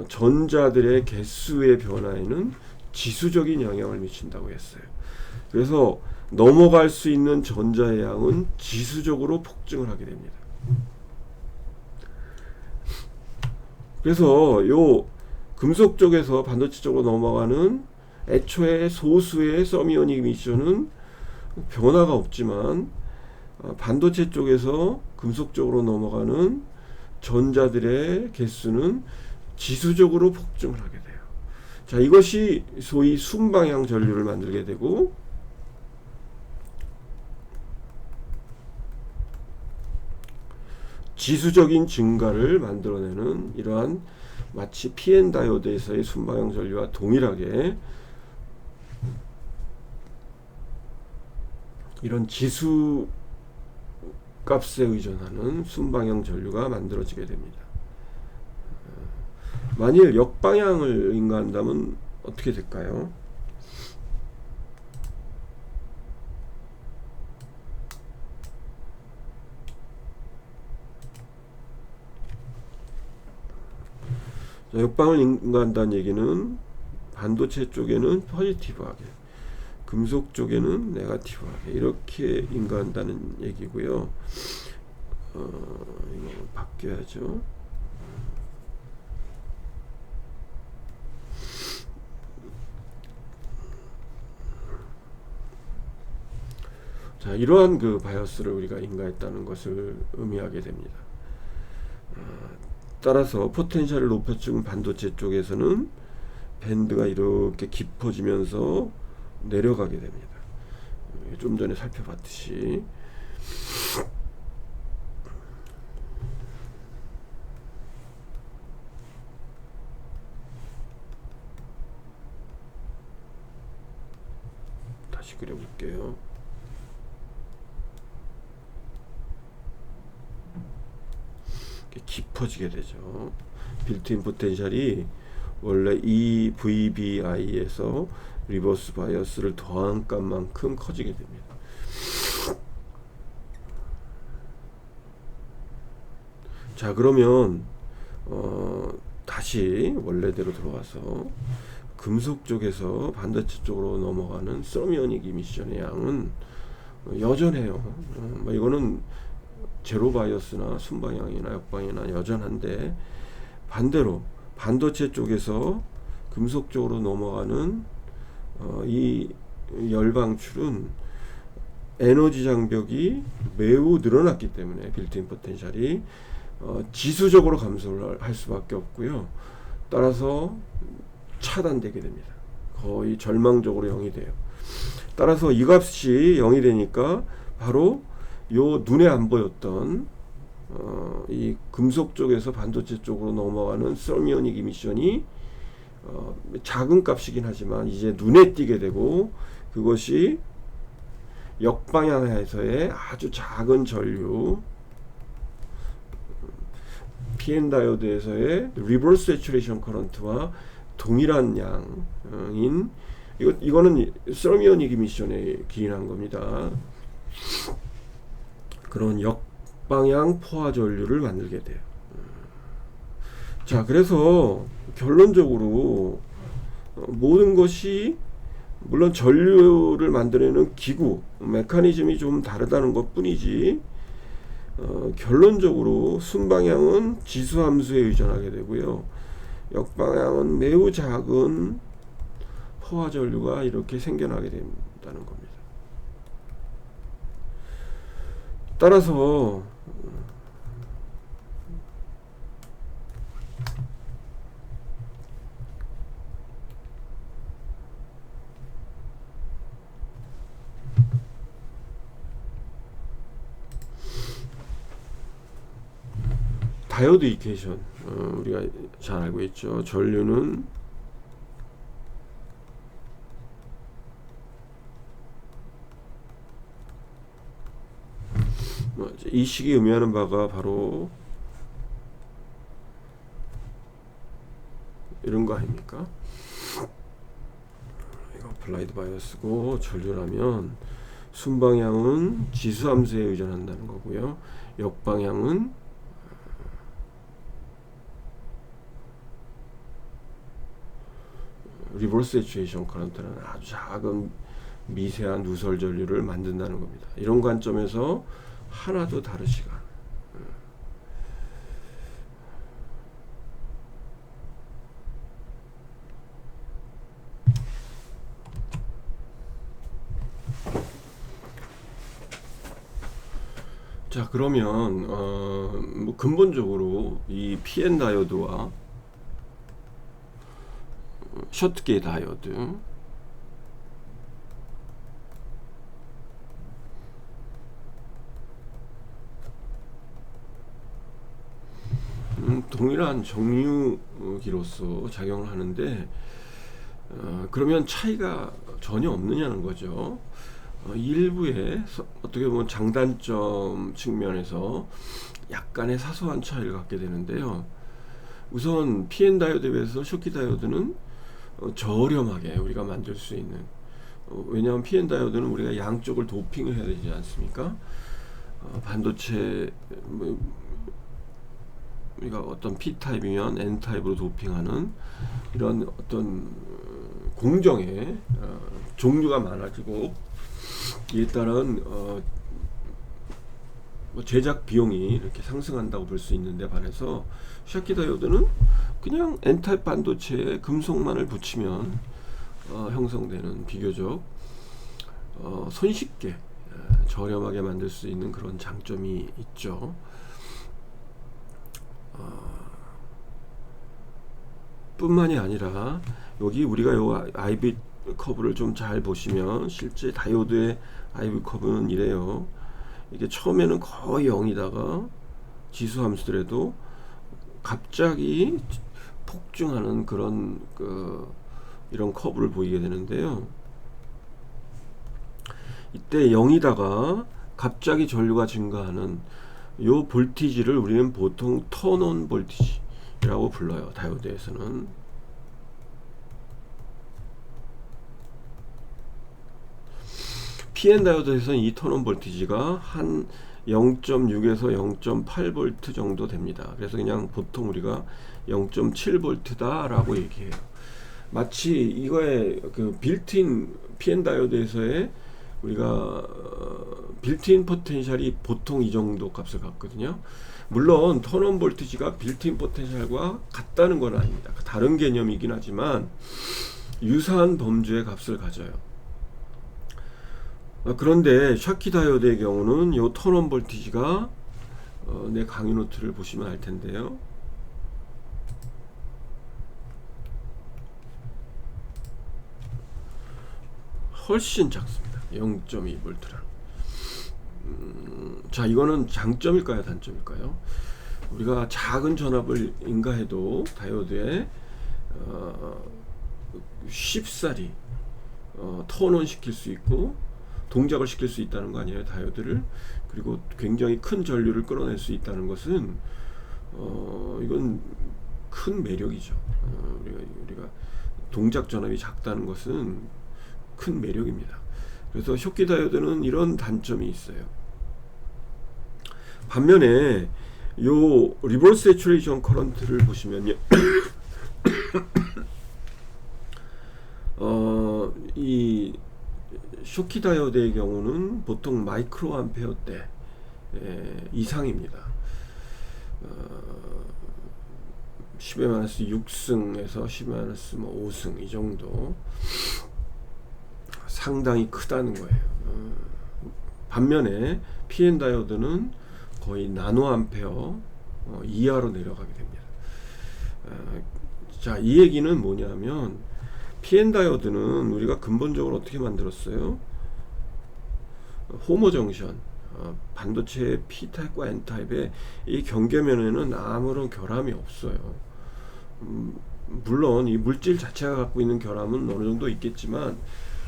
전자들의 개수의 변화에는 지수적인 영향을 미친다고 했어요. 그래서 넘어갈 수 있는 전자의 양은 지수적으로 폭증을 하게 됩니다. 그래서 요 금속 쪽에서 반도체 쪽으로 넘어가는 애초에 소수의 서미오닉 이미션은 변화가 없지만 반도체 쪽에서 금속 쪽으로 넘어가는 전자들의 개수는 지수적으로 폭증을 하게 돼요. 자, 이것이 소위 순방향 전류를 만들게 되고, 지수적인 증가를 만들어내는 이러한 마치 PN 다이오드에서의 순방향 전류와 동일하게 이런 지수 값에 의존하는 순방향 전류가 만들어지게 됩니다. 만일 역방향을 인가한다면 어떻게 될까요? 자, 역방을 인가한다는 얘기는 반도체 쪽에는 포지티브하게, 금속 쪽에는 네거티브하게 이렇게 인가한다는 얘기고요. 이거 바뀌어야죠. 자, 이러한 그 바이어스를 우리가 인가했다는 것을 의미하게 됩니다. 따라서 포텐셜을 높여준 반도체 쪽에서는 밴드가 이렇게 깊어지면서 내려가게 됩니다. 좀 전에 살펴봤듯이. 다시 그려볼게요. 깊어지게 되죠. 빌트인 포텐셜이 원래 이 VBI에서 리버스 바이어스를 더한 값만큼 커지게 됩니다. 자, 그러면 다시 원래대로 들어와서 금속 쪽에서 반도체 쪽으로 넘어가는 서미오닉 이미션의 양은 여전해요. 이거는 제로 바이어스나 순방향이나 역방향이나 여전한데, 반대로 반도체 쪽에서 금속 쪽으로 넘어가는 이 열방출은 에너지 장벽이 매우 늘어났기 때문에 빌트인 포텐셜이 지수적으로 감소를 할 수밖에 없고요. 따라서 차단되게 됩니다. 거의 절망적으로 0이 돼요. 따라서 이 값이 0이 되니까 바로 요 눈에 안 보였던 이 금속 쪽에서 반도체 쪽으로 넘어가는 서미오닉 이미션이 작은 값이긴 하지만 이제 눈에 띄게 되고, 그것이 역방향에서의 아주 작은 전류 PN 다이오드에서의 리버스 세츄레이션 커런트와 동일한 양인, 이거는 서미오닉 이미션에 기인한 겁니다. 그런 역방향 포화 전류를 만들게 돼요. 자, 그래서 결론적으로 모든 것이, 물론 전류를 만들어내는 기구, 메커니즘이 좀 다르다는 것 뿐이지, 결론적으로 순방향은 지수함수에 의존하게 되고요. 역방향은 매우 작은 포화 전류가 이렇게 생겨나게 된다는 겁니다. 따라서 다이오드 이퀘이션, 우리가 잘 알고 있죠. 전류는 이 식이 의미하는 바가 바로 이런 거 아닙니까? 이거 어플라이드 바이어스고, 전류라면 순방향은 지수함수에 의존한다는 거고요. 역방향은 리버스 세츄레이션 커런트는 아주 작은 미세한 누설 전류를 만든다는 겁니다. 이런 관점에서 하나도 다르지가 않아요. 자, 그러면 뭐 근본적으로 이 PN 다이오드와 쇼트게이트 다이오드, 동일한 정유기로서 작용을 하는데, 그러면 차이가 전혀 없느냐는 거죠. 일부의 어떻게 보면 장단점 측면에서 약간의 사소한 차이를 갖게 되는데요. 우선 PN 다이오드에 비해서 쇼키 다이오드는 저렴하게 우리가 만들 수 있는, 왜냐하면 PN 다이오드는 우리가 양쪽을 도핑을 해야 되지 않습니까? 반도체 우리가 어떤 P타입이면 N타입으로 도핑하는 이런 어떤 공정의 종류가 많아지고, 이에 따른 제작 비용이 이렇게 상승한다고 볼 수 있는데 반해서 샤키 다이오드는 그냥 N타입 반도체에 금속만을 붙이면 형성되는 비교적 손쉽게 저렴하게 만들 수 있는 그런 장점이 있죠. 뿐만이 아니라 여기 우리가 요 IV 커브를 좀 잘 보시면 실제 다이오드의 IV 커브는 이래요. 이게 처음에는 거의 0이다가 지수 함수들에도 갑자기 폭증하는 그런 이런 커브를 보이게 되는데요. 이때 0이다가 갑자기 전류가 증가하는 요 볼티지를 우리는 보통 턴온 볼티지라고 불러요. 다이오드에서는. PN 다이오드에서는 이 턴온 볼티지가 한 0.6에서 0.8V 정도 됩니다. 그래서 그냥 보통 우리가 0.7V다 라고 얘기해요. 마치 이거의 그 빌트인 PN 다이오드에서의 우리가 빌트인 포텐셜이 보통 이 정도 값을 갖거든요. 물론 턴온 볼티지가 빌트인 포텐셜과 같다는 건 아닙니다. 다른 개념이긴 하지만 유사한 범주의 값을 가져요. 그런데 샤키 다이오드의 경우는 요 턴온 볼티지가 내 강의 노트를 보시면 알 텐데요. 훨씬 작습니다. 0.2V랑. 자, 이거는 장점일까요, 단점일까요? 우리가 작은 전압을 인가해도 다이오드에 쉽사리 턴온 시킬 수 있고 동작을 시킬 수 있다는 거 아니에요, 다이오드를. 그리고 굉장히 큰 전류를 끌어낼 수 있다는 것은 이건 큰 매력이죠. 우리가 동작 전압이 작다는 것은 큰 매력입니다. 그래서 쇼키 다이오드는 이런 단점이 있어요. 반면에 요 리버스 세츄레이션 커런트를 보시면요, 이 쇼키 다이오드의 경우는 보통 마이크로 암페어대 이상입니다. 10-6승에서 10-5승 이 정도, 상당히 크다는 거예요. 반면에 PN 다이오드는 거의 나노 암페어 이하로 내려가게 됩니다. 자, 이 얘기는 뭐냐면 PN 다이오드는 우리가 근본적으로 어떻게 만들었어요? 호모 정션, 반도체의 P타입과 N타입의 이 경계면에는 아무런 결함이 없어요. 물론 이 물질 자체가 갖고 있는 결함은 어느 정도 있겠지만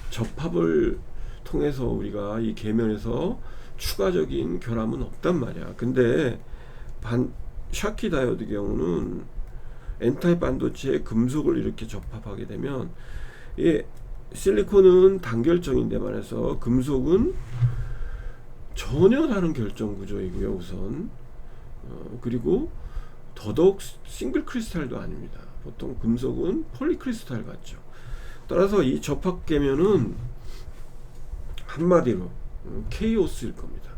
접합을 통해서 우리가 이 계면에서 추가적인 결함은 없단 말이야. 근데 샤키 다이오드 경우는 N타입 반도체에 금속을 이렇게 접합하게 되면, 이 실리콘은 단결정인데 말해서 금속은 전혀 다른 결정 구조이고요, 우선. 그리고 더더욱 싱글 크리스탈도 아닙니다. 보통 금속은 폴리크리스탈 같죠. 따라서 이 접합 계면은 한마디로 케이오스일 겁니다.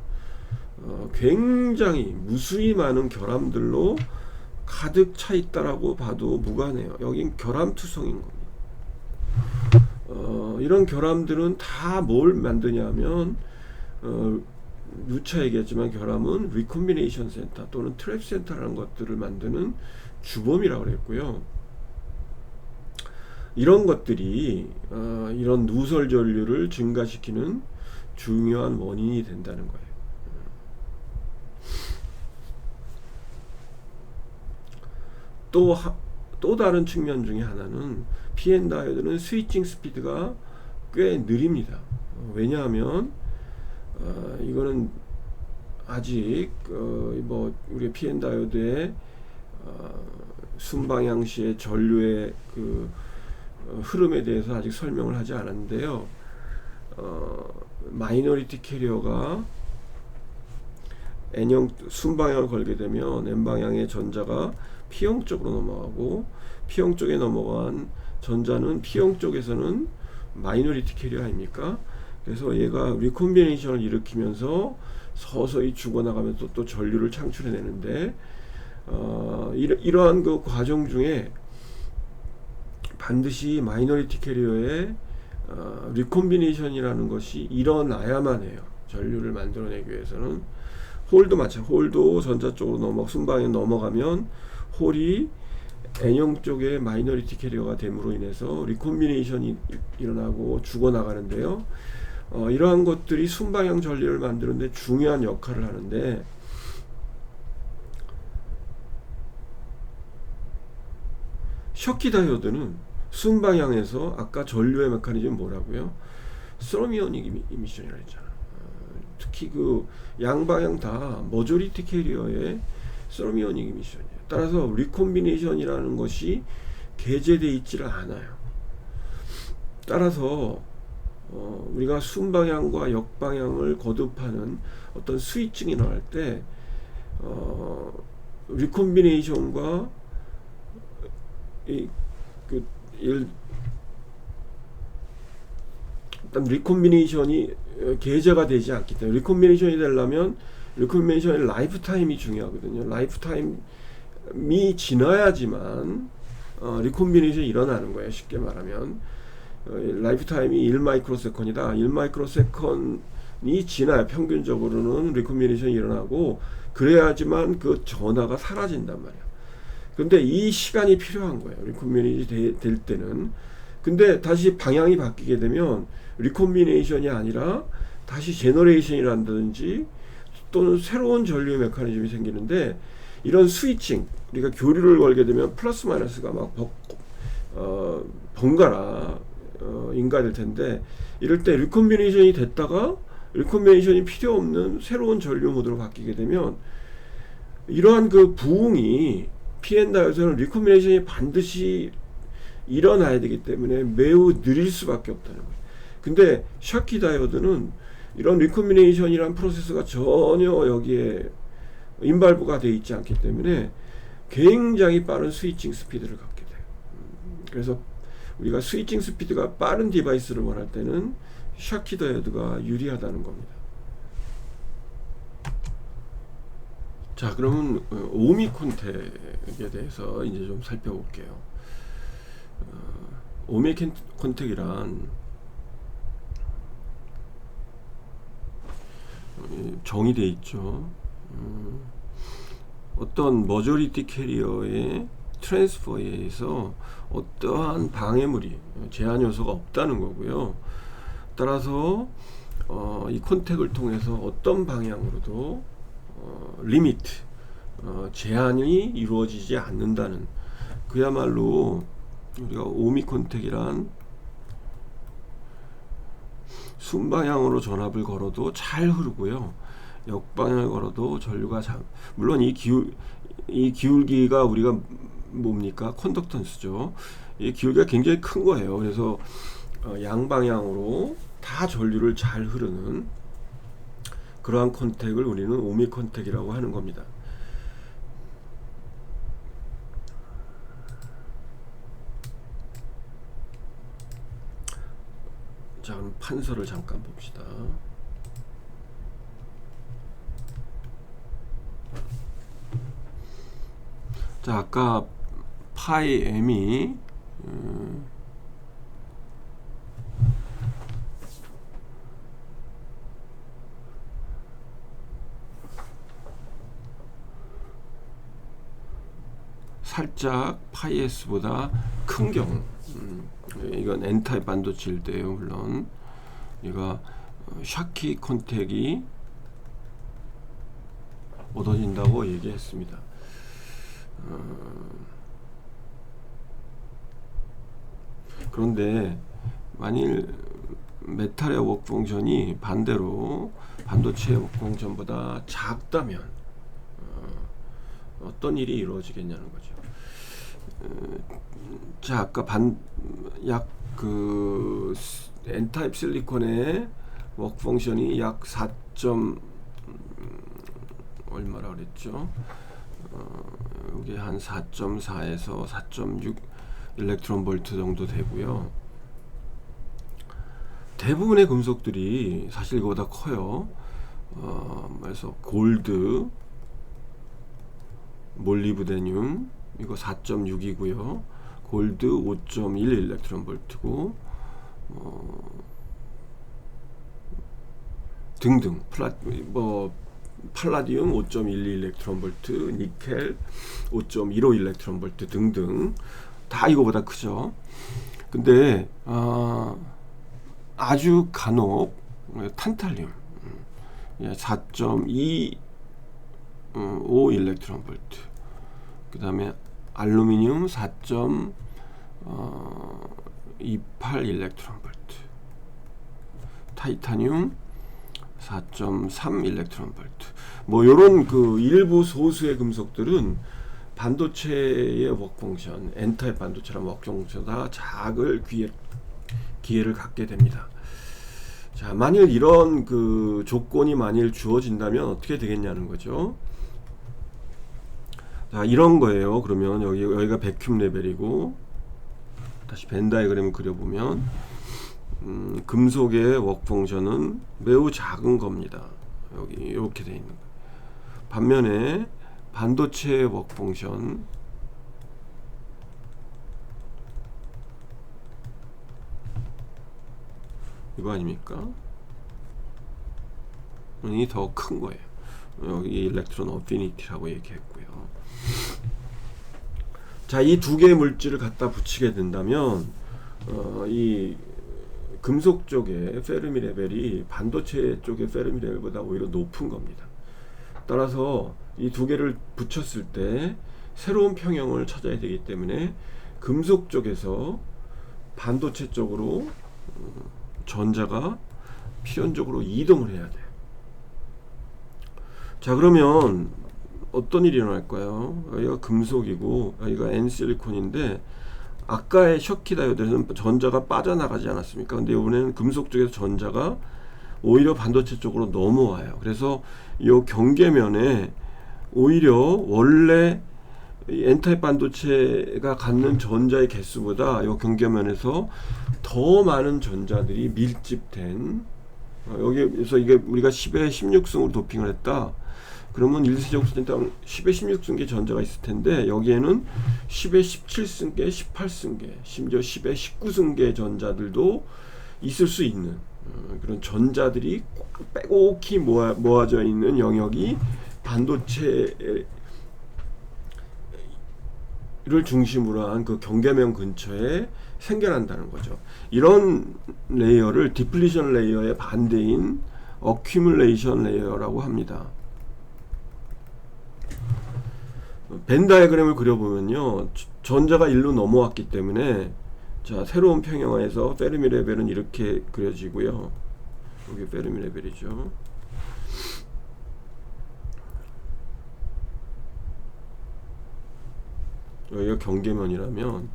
굉장히 무수히 많은 결함들로 가득 차 있다라고 봐도 무관해요. 여긴 결함투성인 겁니다. 이런 결함들은 다 뭘 만드냐면, 누차 얘기했지만 결함은 리콤비네이션 센터 또는 트랩 센터라는 것들을 만드는 주범이라고 그랬고요. 이런 것들이 이런 누설 전류를 증가시키는 중요한 원인이 된다는 거예요. 또 다른 측면 중에 하나는 PN 다이오드는 스위칭 스피드가 꽤 느립니다. 왜냐하면 이거는 아직 뭐 우리 PN 다이오드의 순방향 시의 전류의 그 흐름에 대해서 아직 설명을 하지 않았는데요. 마이너리티 캐리어가 N형 순방향을 걸게 되면 N방향의 전자가 P형 쪽으로 넘어가고, P형 쪽에 넘어간 전자는 P형 쪽에서는 마이너리티 캐리어 아닙니까? 그래서 얘가 리콤비네이션을 일으키면서 서서히 죽어나가면서 또 전류를 창출해내는데, 이러한 그 과정 중에 반드시 마이너리티 캐리어의 리콤비네이션이라는 것이 일어나야만 해요. 전류를 만들어내기 위해서는. 홀도 마찬가지. 홀도 전자 쪽으로 순방에 넘어가면 홀이 N형 쪽에 마이너리티 캐리어가 됨으로 인해서 리콤비네이션이 일어나고 죽어나가는데요. 이러한 것들이 순방향 전류를 만드는데 중요한 역할을 하는데, 셔키 다이오드는 순방향에서 아까 전류의 메커니즘 뭐라고요? 스로미오닉 이미션이라 했잖아. 특히 그 양방향 다 머조리티 캐리어의 스로미오닉 이미션이에요. 따라서 리콤비네이션이라는 것이 개재되어 있지를 않아요. 따라서 우리가 순방향과 역방향을 거듭하는 어떤 스위칭이 일어날 때 리콤비네이션과 일단 리콤비네이션이 개재가 되지 않기 때문에, 리콤비네이션이 되려면 리콤비네이션의 라이프 타임이 중요하거든요. 라이프 타임이 지나야지만 리콤비네이션이 일어나는 거예요. 쉽게 말하면 라이프 타임이 1 마이크로세컨이다. 1 마이크로세컨이 지나야 평균적으로는 리콤비네이션이 일어나고 그래야지만 그 전하가 사라진단 말이야. 근데 이 시간이 필요한 거예요. 리콤비네이션이 될 때는. 근데 다시 방향이 바뀌게 되면 리콤비네이션이 아니라 다시 제너레이션이란다든지 또는 새로운 전류의 메커니즘이 생기는데, 이런 스위칭, 우리가 교류를 걸게 되면 플러스 마이너스가 막 번갈아 인가될 텐데, 이럴 때 리콤비네이션이 됐다가 리콤비네이션이 필요 없는 새로운 전류 모드로 바뀌게 되면 이러한 그 부흥이 P-N 다이од에서는 리콤비네이션이 반드시 일어나야 되기 때문에 매우 느릴 수밖에 없다는 거예요. 근데 샤키 다이오드는 이런 리콤비네이션이란 프로세스가 전혀 여기에 인발부가 되어 있지 않기 때문에 굉장히 빠른 스위칭 스피드를 갖게 돼요. 그래서 우리가 스위칭 스피드가 빠른 디바이스를 원할 때는 샤키 다이오드가 유리하다는 겁니다. 자, 그러면 오미 콘택에 대해서 이제 좀 살펴볼게요. 오미 콘택이란 정의되어 있죠. 어떤 머저리티 캐리어의 트랜스퍼에 의해서 어떠한 방해물이, 제한 요소가 없다는 거고요. 따라서 이 콘택을 통해서 어떤 방향으로도 리미트, 제한이 이루어지지 않는다는, 그야말로 우리가 오미 콘택이란 순방향으로 전압을 걸어도 잘 흐르고요, 역방향을 걸어도 전류가 물론 이 기울기가 우리가 뭡니까? 컨덕턴스죠. 이 기울기가 굉장히 큰 거예요. 그래서 양방향으로 다 전류를 잘 흐르는 그러한 컨택을 우리는 오미 컨택이라고 하는 겁니다. 자, 그럼 판서를 잠깐 봅시다. 자, 아까 파이 m이 살짝 파이 s보다 큰 경우, 이건 N타입 반도체일 때요. 물론 얘가 샤키 컨택이 얻어진다고 얘기했습니다. 그런데 만일 메탈의 워크 펑션이 반대로 반도체의 워크 펑션보다 작다면 어떤 일이 이루어지겠냐는 거죠. 자, 아까 N타입 실리콘의 워크 펑션이 약 4. 얼마라 그랬죠? 여기 한 4.4에서 4.6 일렉트론 볼트 정도 되고요. 대부분의 금속들이 사실 이거보다 커요. 그래서 골드, 몰리브데늄 이거 4.6이고요. 골드 5.1 일렉트론 볼트고, 등등 팔라디움 5.12 일렉트론 볼트, 니켈 5.15 일렉트론 볼트 등등 다 이거보다 크죠. 근데 아주 간혹 탄탈륨 4.25 일렉트론 볼트, 그 다음에 알루미늄 4.28 일렉트론 볼트, 타이타늄 4.3 일렉트론 볼트, 뭐 요런 그 일부 소수의 금속들은 반도체의 워크 펑션, N타입 반도체랑 워크 펑션보다 작을 기회를 갖게 됩니다. 자, 만일 이런 그 조건이 만일 주어진다면 어떻게 되겠냐는 거죠. 자, 이런 거예요. 그러면 여기가 백큐 레벨이고, 다시 벤 다이그램을 그려보면 금속의 워크 펑션은 매우 작은 겁니다. 여기 이렇게 되어 있는 거예요. 반면에 반도체의 워크 펑션, 이거 아닙니까? 이 더 큰 거예요. 여기 일렉트론 어피니티라고 얘기했고요. 자, 이 두 개의 물질을 갖다 붙이게 된다면 이 금속 쪽의 페르미 레벨이 반도체 쪽의 페르미 레벨보다 오히려 높은 겁니다. 따라서 이 두 개를 붙였을 때 새로운 평형을 찾아야 되기 때문에 금속 쪽에서 반도체 쪽으로 전자가 필연적으로 이동을 해야 돼요. 자, 그러면 어떤 일이 일어날까요? 여기가 금속이고 여기가 N실리콘인데 아까의 셔키 다이오드에서는 전자가 빠져나가지 않았습니까? 근데 이번에는 금속 쪽에서 전자가 오히려 반도체 쪽으로 넘어와요. 그래서 이 경계면에 오히려 원래 N타입 반도체가 갖는 전자의 개수보다 이 경계면에서 더 많은 전자들이 밀집된 여기에서 이게 우리가 10의 16승으로 도핑을 했다. 그러면 1세제곱센티미터 10의 16승계 전자가 있을 텐데 여기에는 10의 17승계, 18승계, 심지어 10의 19승계 전자들도 있을 수 있는 그런 전자들이 빼곡히 모아져 있는 영역이 반도체를 중심으로 한 그 경계면 근처에 생겨난다는 거죠. 이런 레이어를 디플리션 레이어의 반대인 어큐뮬레이션 레이어라고 합니다. 벤 다이어그램을 그려보면요, 전자가 일로 넘어왔기 때문에 자, 새로운 평형화에서 페르미 레벨은 이렇게 그려지고요. 여기 페르미 레벨이죠. 여기가 경계면이라면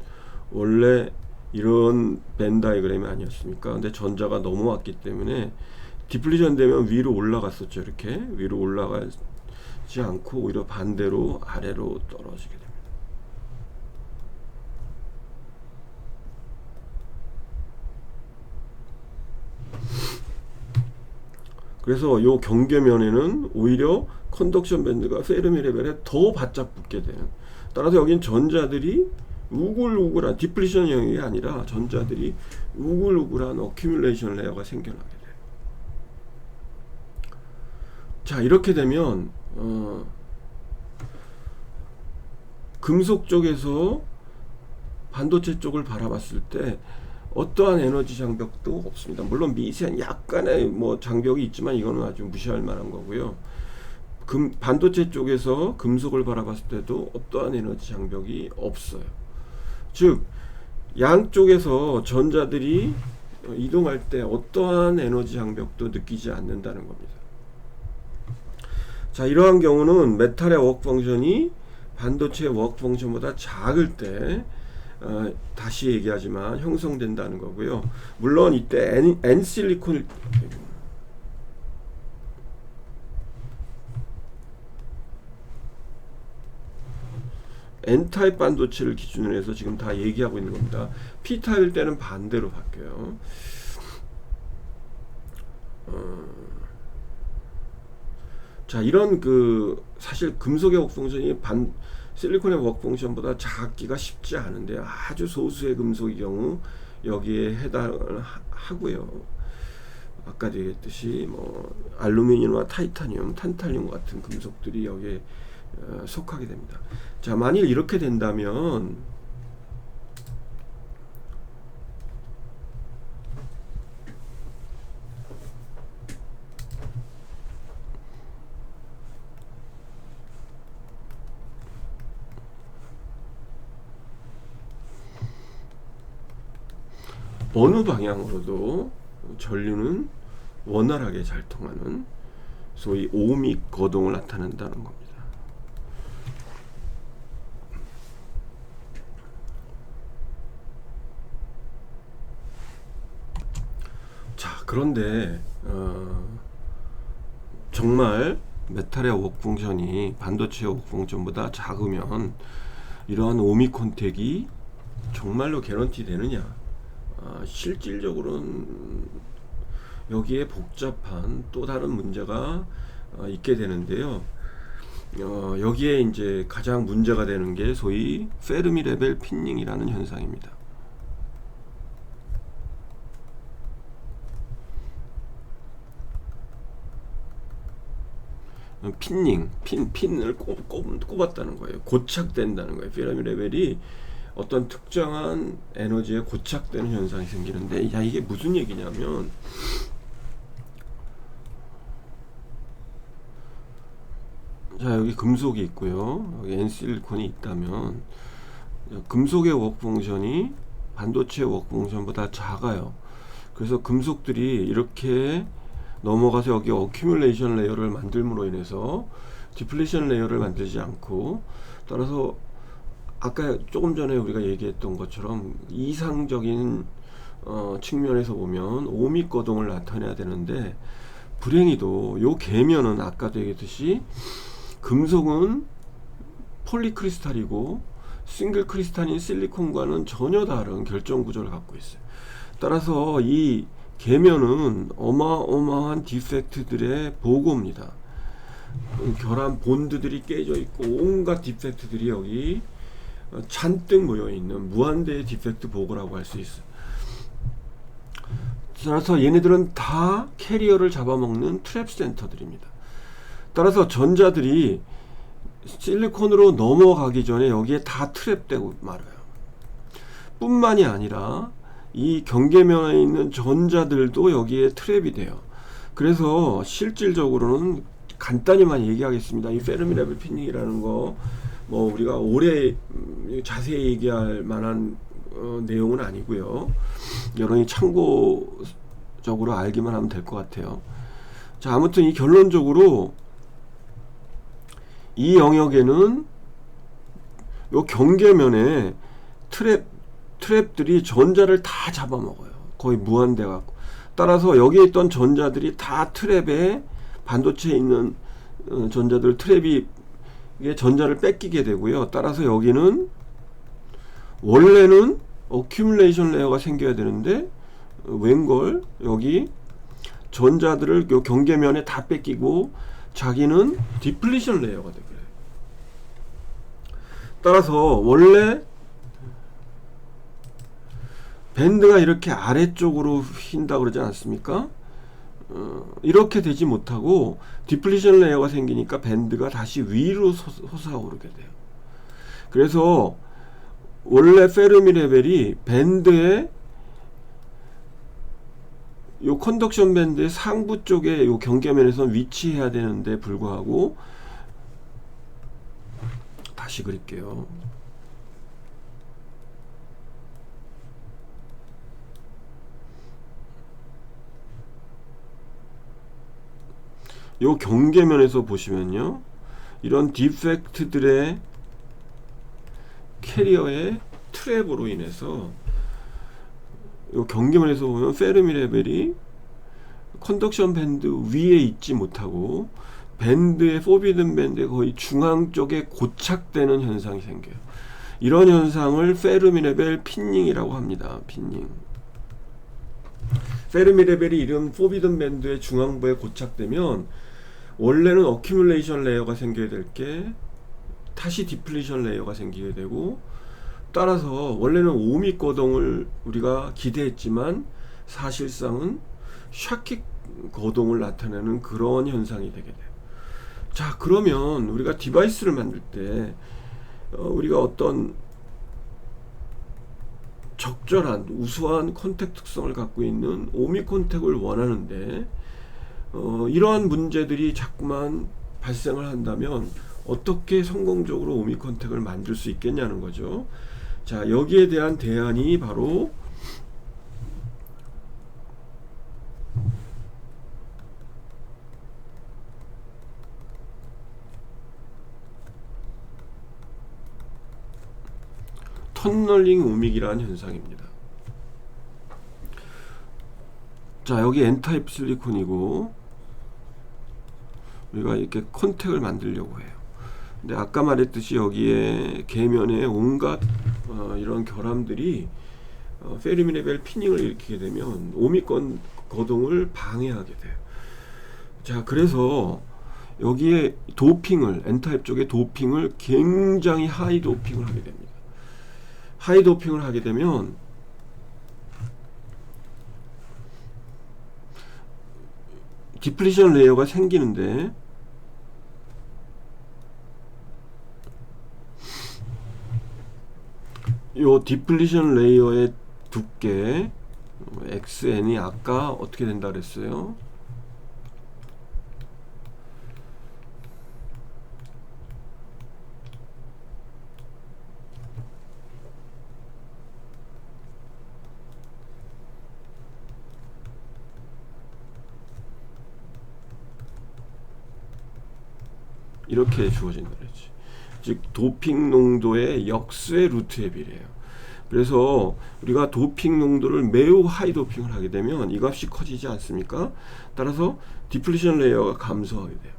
원래 이런 벤 다이어그램이 아니었습니까? 근데 전자가 넘어왔기 때문에 디플리션 되면 위로 올라갔었죠. 이렇게 위로 올라가지 않고 오히려 반대로 아래로 떨어지게 됩니다. 그래서 이 경계면에는 오히려 컨덕션 밴드가 페르미 레벨에 더 바짝 붙게 되는, 따라서 여긴 전자들이 우글우글한 디플리션 영역이 아니라 전자들이 우글우글한 어큐뮬레이션 레이어가 생겨나게 돼요. 자, 이렇게 되면 금속 쪽에서 반도체 쪽을 바라봤을 때 어떠한 에너지 장벽도 없습니다. 물론 미세한 약간의 뭐 장벽이 있지만 이거는 아주 무시할 만한 거고요. 반도체 쪽에서 금속을 바라봤을 때도 어떠한 에너지 장벽이 없어요. 즉 양쪽에서 전자들이 이동할 때 어떠한 에너지 장벽도 느끼지 않는다는 겁니다. 자, 이러한 경우는 메탈의 워크 펑션이 반도체의 워크 펑션보다 작을 때 다시 얘기하지만 형성된다는 거고요. 물론 이때 N실리콘 N타입 반도체를 기준으로 해서 지금 다 얘기하고 있는 겁니다. P타입일 때는 반대로 바뀌어요. 자, 이런 사실 금속의 워크 펑션이 실리콘의 워크 펑션보다 작기가 쉽지 않은데 아주 소수의 금속의 경우 여기에 해당을 하고요. 아까도 얘기했듯이 뭐 알루미늄과 타이타늄, 탄탈륨 같은 금속들이 여기에 속하게 됩니다. 자, 만일 이렇게 된다면 어느 방향으로도 전류는 원활하게 잘 통하는 소위 오음익 거동을 나타낸다는 겁니다. 자, 그런데 정말 메탈의 워크 펑션이 반도체의 워크 펑션보다 작으면 이러한 오음익 컨택이 정말로 개런티 되느냐? 실질적으로는 여기에 복잡한 또 다른 문제가 있게 되는데요. 여기에 이제 가장 문제가 되는 게 소위 페르미 레벨 핀닝이라는 현상입니다. 핀을 꼽았다는 거예요. 고착된다는 거예요. 페르미 레벨이 어떤 특정한 에너지에 고착되는 현상이 생기는데, 야, 이게 무슨 얘기냐면, 자, 여기 금속이 있고요. 여기 N실리콘이 있다면, 금속의 워크 펑션이 반도체의 워크 펑션보다 작아요. 그래서 금속들이 이렇게 넘어가서 여기 어큐뮬레이션 레이어를 만들므로 인해서 디플레이션 레이어를 만들지 않고, 따라서 아까 조금 전에 우리가 얘기했던 것처럼 이상적인 측면에서 보면 오믹 거동을 나타내야 되는데, 불행히도 요 계면은 아까도 얘기했듯이 금속은 폴리크리스탈이고 싱글 크리스탈인 실리콘과는 전혀 다른 결정 구조를 갖고 있어요. 따라서 이 계면은 어마어마한 디펙트들의 보고입니다. 결함 본드들이 깨져 있고 온갖 디펙트들이 여기 잔뜩 모여 있는 무한대의 디펙트 보고라고 할 수 있어요. 따라서 얘네들은 다 캐리어를 잡아먹는 트랩 센터들입니다. 따라서 전자들이 실리콘으로 넘어가기 전에 여기에 다 트랩되고 말아요. 뿐만이 아니라 이 경계면에 있는 전자들도 여기에 트랩이 돼요. 그래서 실질적으로는 간단히만 얘기하겠습니다. 이 페르미 레벨 피닝이라는 거 뭐 우리가 오래 자세히 얘기할 만한 내용은 아니고요. 여러분이 참고적으로 알기만 하면 될 것 같아요. 자, 아무튼 이 결론적으로 이 영역에는 요 경계면에 트랩들이 전자를 다 잡아먹어요. 거의 무한대 갖고. 따라서 여기에 있던 전자들이 다 트랩에, 반도체에 있는 전자들 트랩이 이게 전자를 뺏기게 되고요. 따라서 여기는 원래는 어큐뮬레이션 레이어가 생겨야 되는데 웬걸 여기 전자들을 요 경계면에 다 뺏기고 자기는 디플리션 레이어가 되게 돼요. 따라서 원래 밴드가 이렇게 아래쪽으로 휜다 그러지 않습니까? 이렇게 되지 못하고 디플리션 레이어가 생기니까 밴드가 다시 위로 솟아오르게 돼요. 그래서 원래 페르미 레벨이 밴드의 요 컨덕션 밴드의 상부 쪽에 요 경계면에서 위치해야 되는데 불구하고, 다시 그릴게요. 요 경계면에서 보시면요, 이런 디펙트들의 캐리어의 트랩으로 인해서 요 경계면에서 보면 페르미 레벨이 컨덕션 밴드 위에 있지 못하고 밴드의 포비든 밴드의 거의 중앙 쪽에 고착되는 현상이 생겨요. 이런 현상을 페르미 레벨 핀닝이라고 합니다. 핀닝. 페르미 레벨이 이런 포비든 밴드의 중앙부에 고착되면 원래는 어큐뮬레이션 레이어가 생겨야 될 게 다시 디플리션 레이어가 생기게 되고, 따라서 원래는 오믹 거동을 우리가 기대했지만 사실상은 샤킥 거동을 나타내는 그런 현상이 되게 돼요. 자, 그러면 우리가 디바이스를 만들 때 우리가 어떤 적절한 우수한 컨택 특성을 갖고 있는 오믹 컨택을 원하는데 이러한 문제들이 자꾸만 발생을 한다면 어떻게 성공적으로 오믹 컨택을 만들 수 있겠냐는 거죠. 자, 여기에 대한 대안이 바로 터널링 오믹이라는 현상입니다. 자, 여기 N타입 실리콘이고 우리가 이렇게 컨택을 만들려고 해요. 근데 아까 말했듯이 여기에 계면에 온갖 이런 결함들이 페르미 레벨 피닝을 일으키게 되면 오믹 거동을 방해하게 돼요. 자, 그래서 여기에 도핑을, N타입 쪽에 도핑을 굉장히 하이 도핑을 하게 됩니다. 하이 도핑을 하게 되면 디플리션 레이어가 생기는데 요 디플리션 레이어의 두께 xn이 아까 어떻게 된다 그랬어요? 이렇게 주어진다 그랬지. 즉 도핑 농도의 역수의 루트에 비례해요. 그래서 우리가 도핑 농도를 매우 하이 도핑을 하게 되면 이 값이 커지지 않습니까? 따라서 디플리션 레이어가 감소하게 돼요.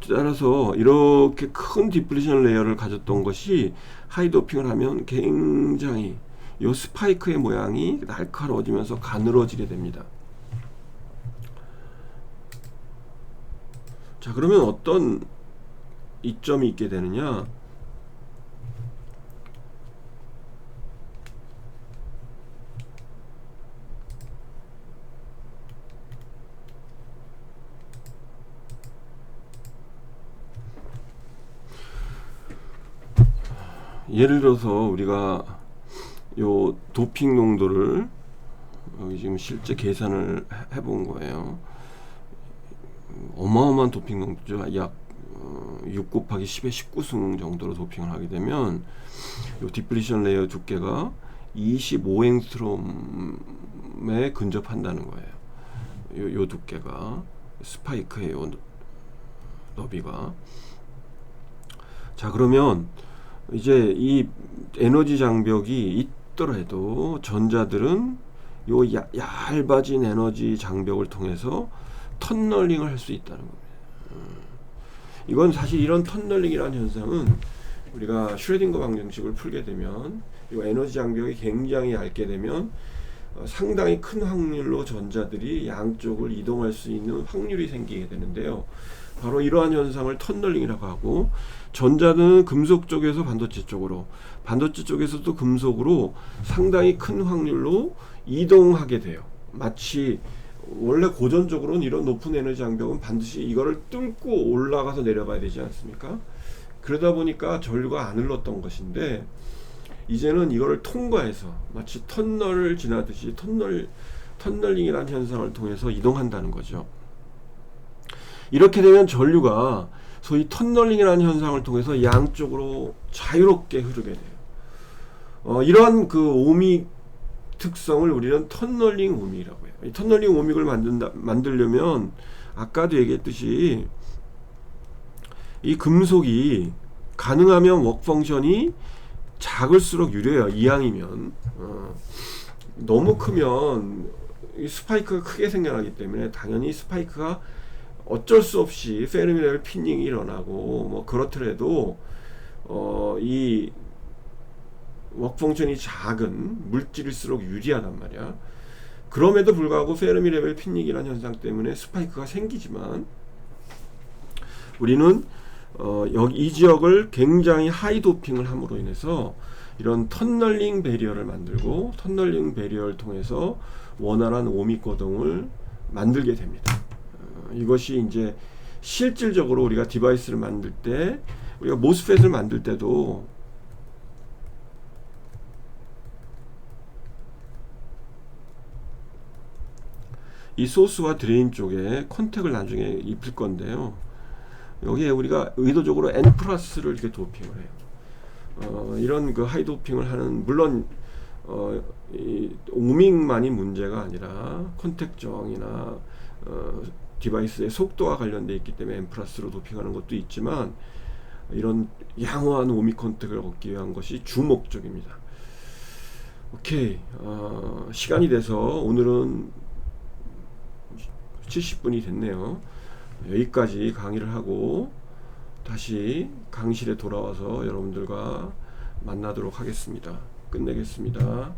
따라서 이렇게 큰 디플리션 레이어를 가졌던 것이 하이 도핑을 하면 굉장히 이 스파이크의 모양이 날카로워지면서 가늘어지게 됩니다. 자, 그러면 어떤 이점이 있게 되느냐? 예를 들어서 우리가 요 도핑 농도를 여기 지금 실제 계산을 해본 거예요. 어마어마한 도핑 농도죠. 약 6 곱하기 10의 19승 정도로 도핑을 하게 되면 요 디플리션 레이어 두께가 25앵스트롬에 근접한다는 거예요. 요 두께가 스파이크의 요 너비가. 자, 그러면 이제 이 에너지 장벽이 있더라도 전자들은 요 얇아진 에너지 장벽을 통해서 터널링을 할 수 있다는 겁니다. 이건 사실 이런 터널링이라는 현상은 우리가 슈레딩거 방정식을 풀게 되면 이 에너지 장벽이 굉장히 얇게 되면 상당히 큰 확률로 전자들이 양쪽을 이동할 수 있는 확률이 생기게 되는데요. 바로 이러한 현상을 터널링이라고 하고, 전자는 금속 쪽에서 반도체 쪽으로, 반도체 쪽에서도 금속으로 상당히 큰 확률로 이동하게 돼요. 마치 원래 고전적으로는 이런 높은 에너지 장벽은 반드시 이거를 뚫고 올라가서 내려봐야 되지 않습니까? 그러다 보니까 전류가 안 흘렀던 것인데, 이제는 이거를 통과해서 마치 터널을 지나듯이 터널링이라는 현상을 통해서 이동한다는 거죠. 이렇게 되면 전류가 소위 터널링이라는 현상을 통해서 양쪽으로 자유롭게 흐르게 돼요. 이러한 그 오믹 특성을 우리는 터널링 오믹이라고 해요. 이 터널링 오믹을 만들려면 아까도 얘기했듯이 이 금속이 가능하면 웍 펑션이 작을수록 유리해요. 이항이면 너무 크면 이 스파이크가 크게 생겨나기 때문에 당연히 스파이크가 어쩔 수 없이 페르미 레벨 피닝이 일어나고 뭐 그렇더라도 이 웍 펑션이 작은 물질일수록 유리하단 말이야. 그럼에도 불구하고 페르미 레벨 피닝이라는 현상 때문에 스파이크가 생기지만 우리는 여기 이 지역을 굉장히 하이 도핑을 함으로 인해서 이런 터널링 배리어를 만들고, 터널링 배리어를 통해서 원활한 오믹 거동을 만들게 됩니다. 이것이 이제 실질적으로 우리가 디바이스를 만들 때, 우리가 모스펫을 만들 때도 이 소스와 드레인 쪽에 컨택을 나중에 입힐 건데요. 여기에 우리가 의도적으로 N 플러스를 이렇게 도핑을 해요. 이런 그 하이 도핑을 하는, 물론 이 오믹만이 문제가 아니라 컨택 저항이나 디바이스의 속도와 관련되어 있기 때문에 N 플러스로 도핑하는 것도 있지만, 이런 양호한 오믹 컨택을 얻기 위한 것이 주 목적입니다. 오케이, 시간이 돼서 오늘은 70분이 됐네요. 여기까지 강의를 하고 다시 강의실에 돌아와서 여러분들과 만나도록 하겠습니다. 끝내겠습니다.